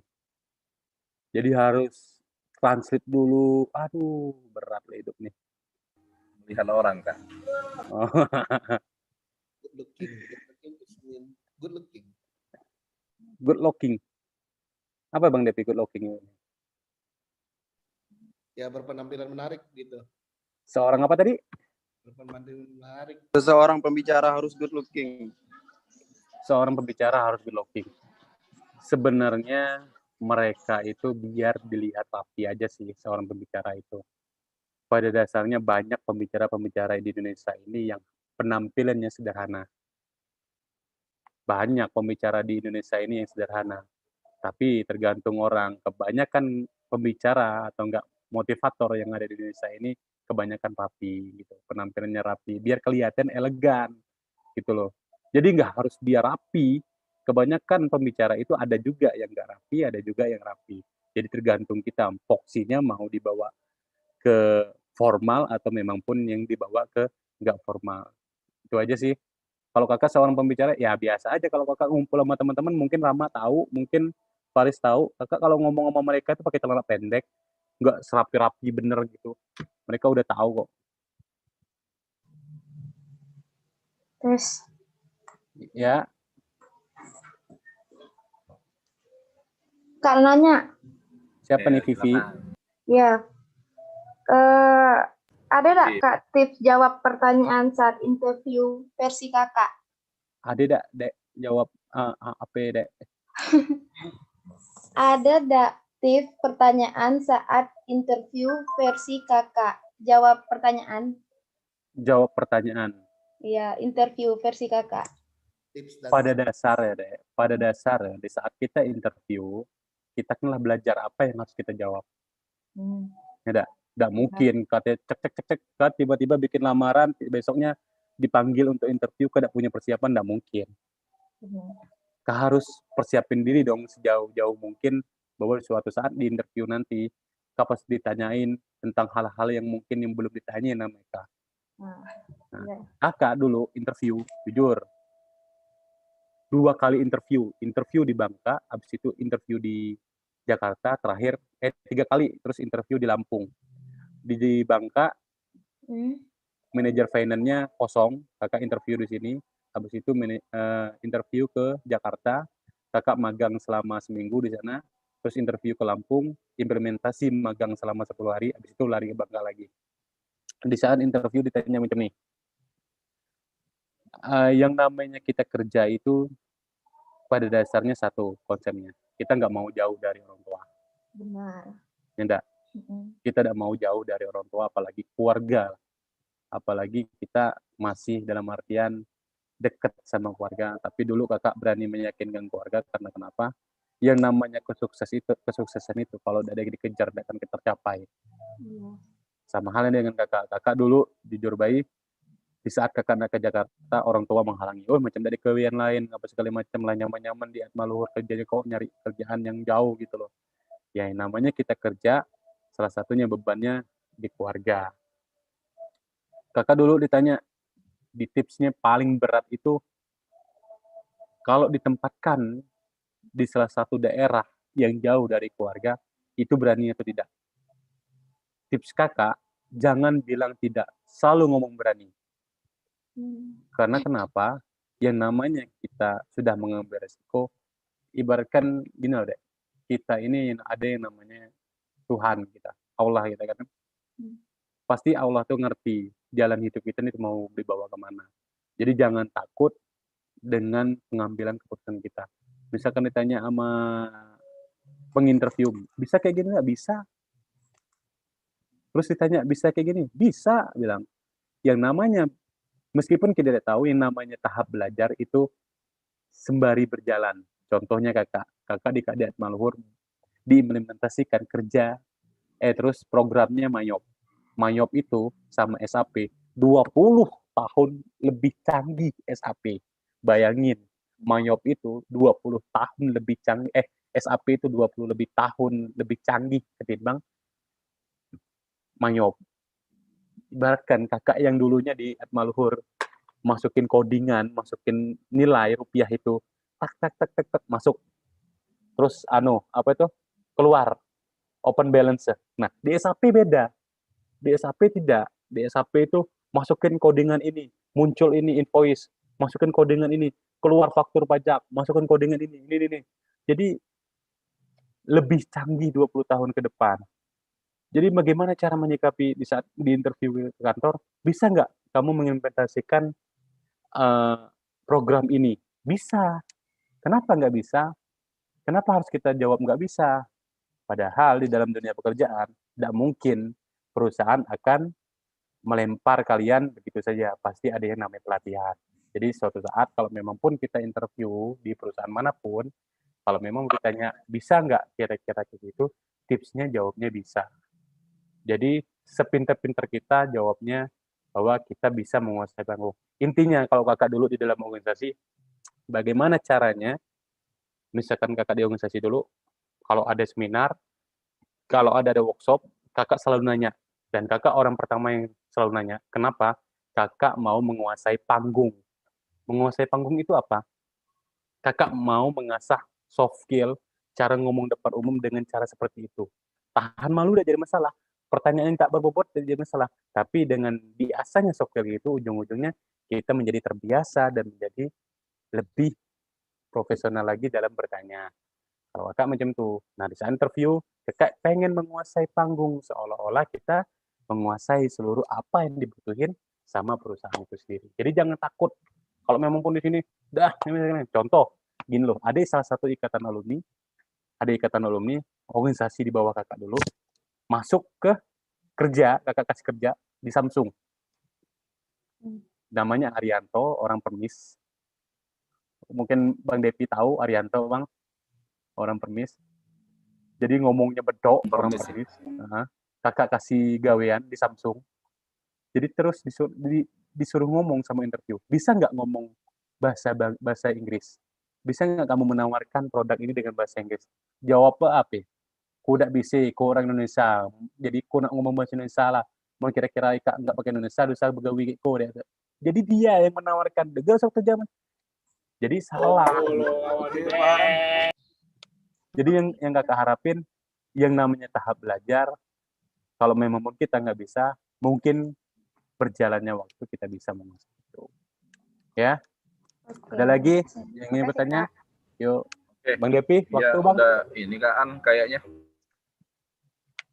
Jadi harus translate dulu. Aduh, berat lah hidup nih. Melihat orang, Kak. Oh. Good looking. Good looking. Good looking. Apa Bang Depi good looking ini? Ya, berpenampilan menarik gitu. Seorang apa tadi? Berpenampilan menarik. Seseorang pembicara harus good looking. Seorang pembicara harus good looking. Sebenarnya mereka itu biar dilihat rapi aja sih seorang pembicara itu. Pada dasarnya banyak pembicara-pembicara di Indonesia ini yang penampilannya sederhana. Banyak pembicara di Indonesia ini yang sederhana. Tapi tergantung orang. Kebanyakan pembicara atau enggak motivator yang ada di Indonesia ini kebanyakan rapi gitu. Penampilannya rapi biar kelihatan elegan gitu loh. Jadi nggak harus dia rapi. Kebanyakan pembicara itu ada juga yang nggak rapi, ada juga yang rapi. Jadi tergantung kita, porsinya mau dibawa ke formal atau memang pun yang dibawa ke nggak formal. Itu aja sih. Kalau kakak seorang pembicara, ya biasa aja. Kalau kakak ngumpul sama teman-teman, mungkin Rama tahu, mungkin Faris tahu. Kakak kalau ngomong sama mereka itu pakai celana pendek, nggak serapi-rapi bener gitu. Mereka udah tahu kok. Terus? Ya. Kak nanya. Siapa nih Vivi? Ya. Ada nggak Kak tips jawab pertanyaan saat interview versi kakak? Ada nggak, Dek? Jawab apa, Dek? Ada nggak tips pertanyaan saat interview versi kakak? Jawab pertanyaan. Jawab pertanyaan. Iya, interview versi kakak. Tips dan pada dasar ya, di saat kita interview, kita kan lah belajar apa yang harus kita jawab. Ya, tidak mungkin katanya cek kat, tiba-tiba bikin lamaran, besoknya dipanggil untuk interview, tidak punya persiapan, tidak mungkin. Kau harus persiapin diri dong sejauh-jauh mungkin, bahwa suatu saat di interview nanti kau pasti ditanyain tentang hal-hal yang mungkin yang belum ditanyain sama mereka. Kakak dulu interview, jujur, 2 kali interview di Bangka, habis itu interview di Jakarta, terakhir 3 kali, terus interview di Lampung. Di Bangka, manajer finance-nya kosong, kakak interview di sini, habis itu interview ke Jakarta, kakak magang selama seminggu di sana, terus interview ke Lampung, implementasi magang selama 10 hari, habis itu lari ke Bangka lagi. Di saat interview ditanya macam nih, yang namanya kita kerja itu pada dasarnya satu konsepnya, kita nggak mau jauh dari orang tua. Benar. Ya enggak? Kita tidak mau jauh dari orang tua, apalagi keluarga. Apalagi kita masih dalam artian dekat sama keluarga. Tapi dulu kakak berani meyakinkan keluarga karena kenapa? Yang namanya kesuksesan itu kalau tidak dikejar tidak akan tercapai. Sama halnya dengan kakak. Kakak dulu jujur baik, di saat kakak naik ke Jakarta, orang tua menghalangi. Oh, macam dari kewian lain, apa segala macam lah, nyaman-nyaman di Atmaluhur kerjanya, kok nyari kerjaan yang jauh gitu loh. Ya, yang namanya kita kerja, salah satunya bebannya di keluarga. Kakak dulu ditanya, di tipsnya paling berat itu, kalau ditempatkan di salah satu daerah yang jauh dari keluarga, itu berani atau tidak? Tips kakak, jangan bilang tidak, selalu ngomong berani. Karena kenapa? Yang namanya kita sudah mengambil resiko, ibaratkan gini loh dek, kita ini ada yang namanya Tuhan kita, Allah kita kan. Pasti Allah tuh ngerti jalan hidup kita ini mau dibawa kemana. Jadi jangan takut dengan pengambilan keputusan kita. Misalkan ditanya sama penginterview, bisa kayak gini nggak? Bisa. Terus ditanya, bisa kayak gini? Bisa, bilang. Yang namanya, meskipun kita tidak tahu, yang namanya tahap belajar itu sembari berjalan. Contohnya kakak di Atmaluhur diimplementasikan kerja, terus programnya Mayop. Mayop itu sama SAP 20 tahun lebih canggih SAP. Bayangin, Mayop itu 20 tahun lebih canggih, SAP itu 20 lebih tahun lebih canggih ketimbang Mayop. Ibaratkan kakak yang dulunya di Atmaluhur masukin codingan, masukin nilai rupiah itu tak masuk. Terus keluar open balance. Nah, di SAP beda. Di SAP tidak. Di SAP itu masukin codingan ini, muncul ini invoice, masukin codingan ini, keluar faktur pajak, masukin codingan ini. Jadi lebih canggih 20 tahun ke depan. Jadi bagaimana cara menyikapi di saat di interview ke kantor? Bisa nggak kamu mengimplementasikan program ini? Bisa. Kenapa nggak bisa? Kenapa harus kita jawab nggak bisa? Padahal di dalam dunia pekerjaan, tidak mungkin perusahaan akan melempar kalian begitu saja. Pasti ada yang namanya pelatihan. Jadi suatu saat kalau memang pun kita interview di perusahaan manapun, kalau memang ditanya bisa nggak kira-kira gitu, tipsnya jawabnya bisa. Jadi sepinter-pinter kita jawabnya bahwa kita bisa menguasai panggung. Intinya kalau kakak dulu di dalam organisasi, bagaimana caranya, misalkan kakak di organisasi dulu, kalau ada seminar, kalau ada workshop, kakak selalu nanya. Dan kakak orang pertama yang selalu nanya. Kenapa? Kakak mau menguasai panggung. Menguasai panggung itu apa? Kakak mau mengasah soft skill, cara ngomong depan umum dengan cara seperti itu. Tahan malu udah jadi masalah. Pertanyaan yang tak berbobot jadi masalah. Tapi dengan diasahnya soft skill itu, ujung-ujungnya kita menjadi terbiasa dan menjadi lebih profesional lagi dalam bertanya. Kalau kakak macam itu. Nah, di saat interview, kakak pengen menguasai panggung, seolah-olah kita menguasai seluruh apa yang dibutuhin sama perusahaan itu sendiri. Jadi jangan takut. Kalau memang pun di sini, contoh, gini loh, ada salah satu ikatan alumni, organisasi di bawah kakak dulu, masuk ke kerja, kakak kasih kerja di Samsung. Namanya Arianto, orang Permis. mungkin Bang Depi tahu Arianto Bang, orang Permis. Jadi ngomongnya bedok orang Permis. Kakak kasih gawean di Samsung. Jadi terus disuruh ngomong sama interview. Bisa nggak ngomong bahasa Inggris? Bisa nggak kamu menawarkan produk ini dengan bahasa Inggris? Jawab apa? Ku tidak bisa, ku orang Indonesia. Jadi ku nak ngomong bahasa Indonesia lah. Mau kira-kira Ika nggak pakai Indonesia, dosa begawi ku. Jadi dia yang menawarkan. Degal waktu zaman. Jadi salah. Jadi yang kakak harapin, yang namanya tahap belajar, kalau memang kita nggak bisa, mungkin berjalannya waktu kita bisa menguasai itu. Ya. Ada lagi yang ingin bertanya? Yuk. Bang Depi, waktu Bang. Udah ini kan kayaknya.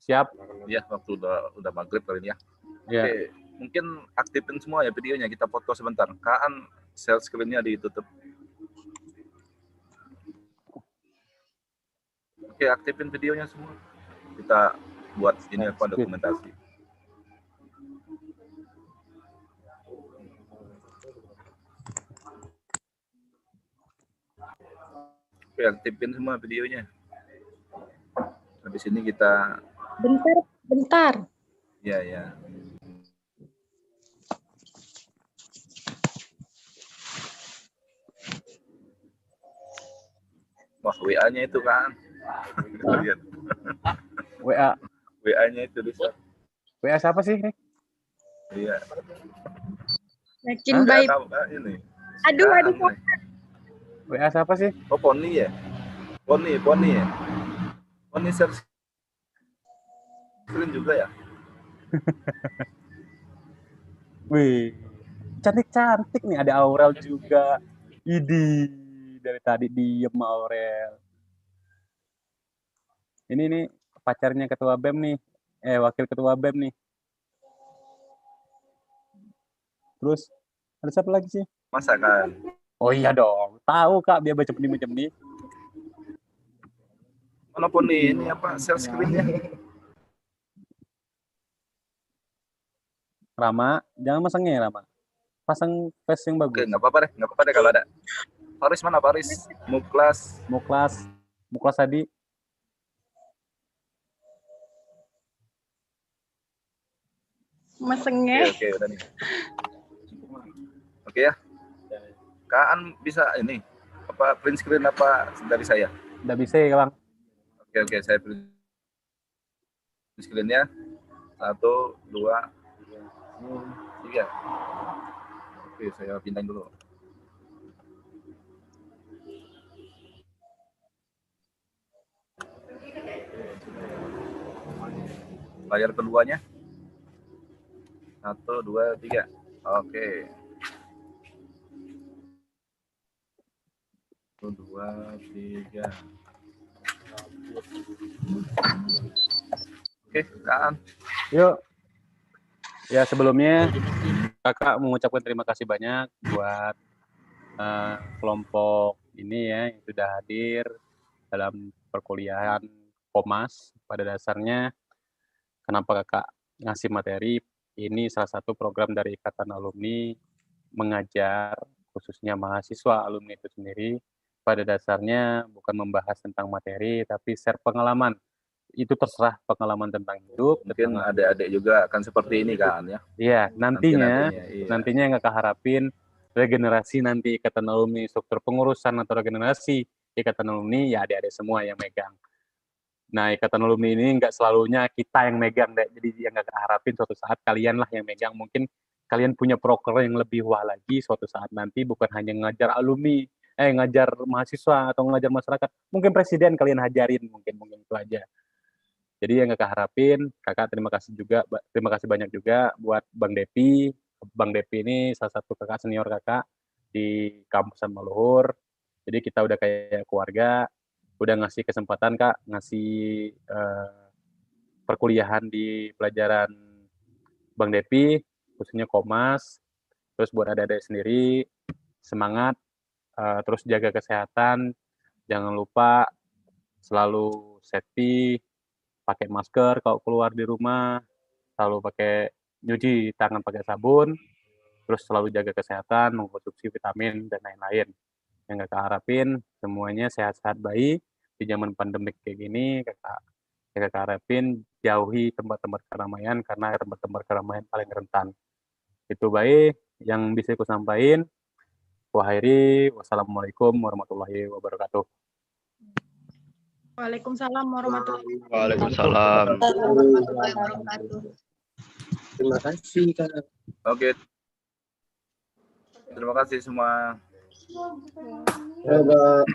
Siap. Iya, waktu udah maghrib kali ini ya. Ya. Oke, mungkin aktifin semua ya videonya, kita foto sebentar. Kan share screen-nya ditutup. Oke, aktifin videonya semua. Kita buat ini apa dokumentasi. Oke, aktifin semua videonya. Habis ini kita Bentar. ya. Wah, WA-nya itu kan. Lihat. WA-nya itu bisa. WA siapa sih? Iya. Yakin baik. Ini. Aduh. WA siapa sih? Oh, Poni ya? Poni ya? Poni share screen juga ya? Wih, cantik-cantik nih. Ada Aurel juga. Idi, dari tadi diem Aurel. Ini pacarnya ketua BEM nih. Wakil ketua BEM nih. Terus, ada siapa lagi sih? Masa kan? Oh iya dong. Tahu Kak, biar baca pening-pening. Mana Poni? Ini apa? Share screen-nya? Rama, jangan masangnya ya Rama. Pasang face yang bagus. Oke, nggak apa-apa deh kalau ada. Paris mana Paris? Muklas tadi. Masengnya. Oke, udah nih. Oke ya. Kaan bisa ini apa print screen apa dari saya? Udah bisa ya Bang. Oke, saya print screen-nya. 1, 2, 3. Oke, saya pindahin dulu. Layar keduanya. 1, 2, 3. Oke. 1, 2, 3. Oke, Kak. Yuk. Ya, sebelumnya Kakak mengucapkan terima kasih banyak buat kelompok ini ya yang sudah hadir dalam perkuliahan Komas. Pada dasarnya, kenapa Kakak ngasih materi, ini salah satu program dari Ikatan Alumni mengajar, khususnya mahasiswa alumni itu sendiri. Pada dasarnya bukan membahas tentang materi, tapi share pengalaman. Itu terserah pengalaman tentang hidup. Mungkin adik-adik juga akan seperti ini kan ya? Iya, nantinya yang Kakak harapin regenerasi nanti Ikatan Alumni, struktur pengurusan atau regenerasi Ikatan Alumni, ya adik-adik semua yang megang. Nah, Ikatan Alumni ini nggak selalunya kita yang megang, deh. Jadi yang Kakak harapin suatu saat kalian lah yang megang. Mungkin kalian punya proker yang lebih wah lagi suatu saat nanti, bukan hanya ngajar alumni, ngajar mahasiswa atau ngajar masyarakat. Mungkin presiden kalian hajarin, mungkin itu aja. Jadi yang Kakak harapin, Kakak terima kasih banyak juga buat Bang Depi. Bang Depi ini salah satu kakak senior Kakak di kampusan Maluhur. Jadi kita udah kayak keluarga, udah ngasih kesempatan Kak, ngasih perkuliahan di pelajaran Bang Depi, khususnya Komas. Terus buat adik-adik sendiri, semangat, terus jaga kesehatan, jangan lupa selalu safety, pakai masker kalau keluar di rumah, selalu nyuci tangan pakai sabun, terus selalu jaga kesehatan, mengkonsumsi vitamin dan lain-lain. Yang kakak harapin semuanya sehat-sehat baik di zaman pandemik kayak gini. Kakak harapin jauhi tempat-tempat keramaian karena tempat-tempat keramaian paling rentan. Itu baik yang bisa aku sampaikan. Wakhiri, wassalamualaikum warahmatullahi wabarakatuh. Waalaikumsalam warahmatullahi Waalaikumsalam. wabarakatuh. Terima kasih Kak. Oke. Terima kasih semua. Ya, Kak.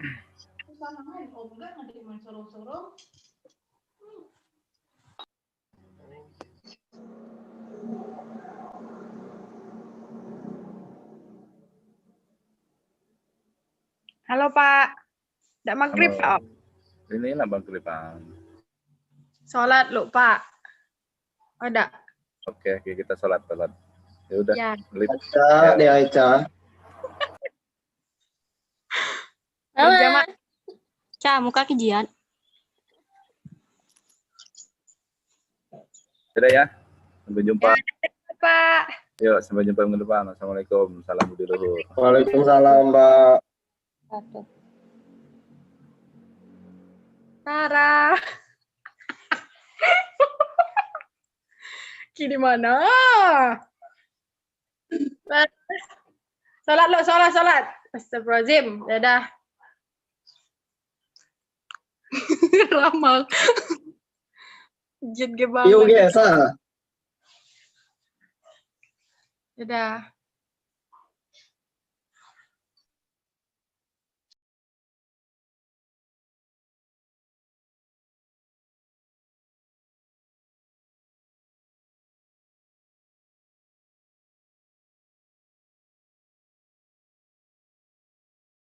Halo Pak, udah maghrib Pak? Inilah maghriban. Sholat lu Pak. Ada. Oke, kita sholat. Ya udah. Ya. Aica, deh Aica. Jamaah. Ca, muka kijian. Sudah ya. Sampai jumpa. Pak. Yuk, sampai jumpa minggu depan. Assalamualaikum. Salam budi luhur. Waalaikumsalam Mbak. Sarah. Ki di mana? Salat lo, salat. Astagfirullahaladzim. Dadah. Ramal. Jid ge banget. Yuk, Gesa. Dadah.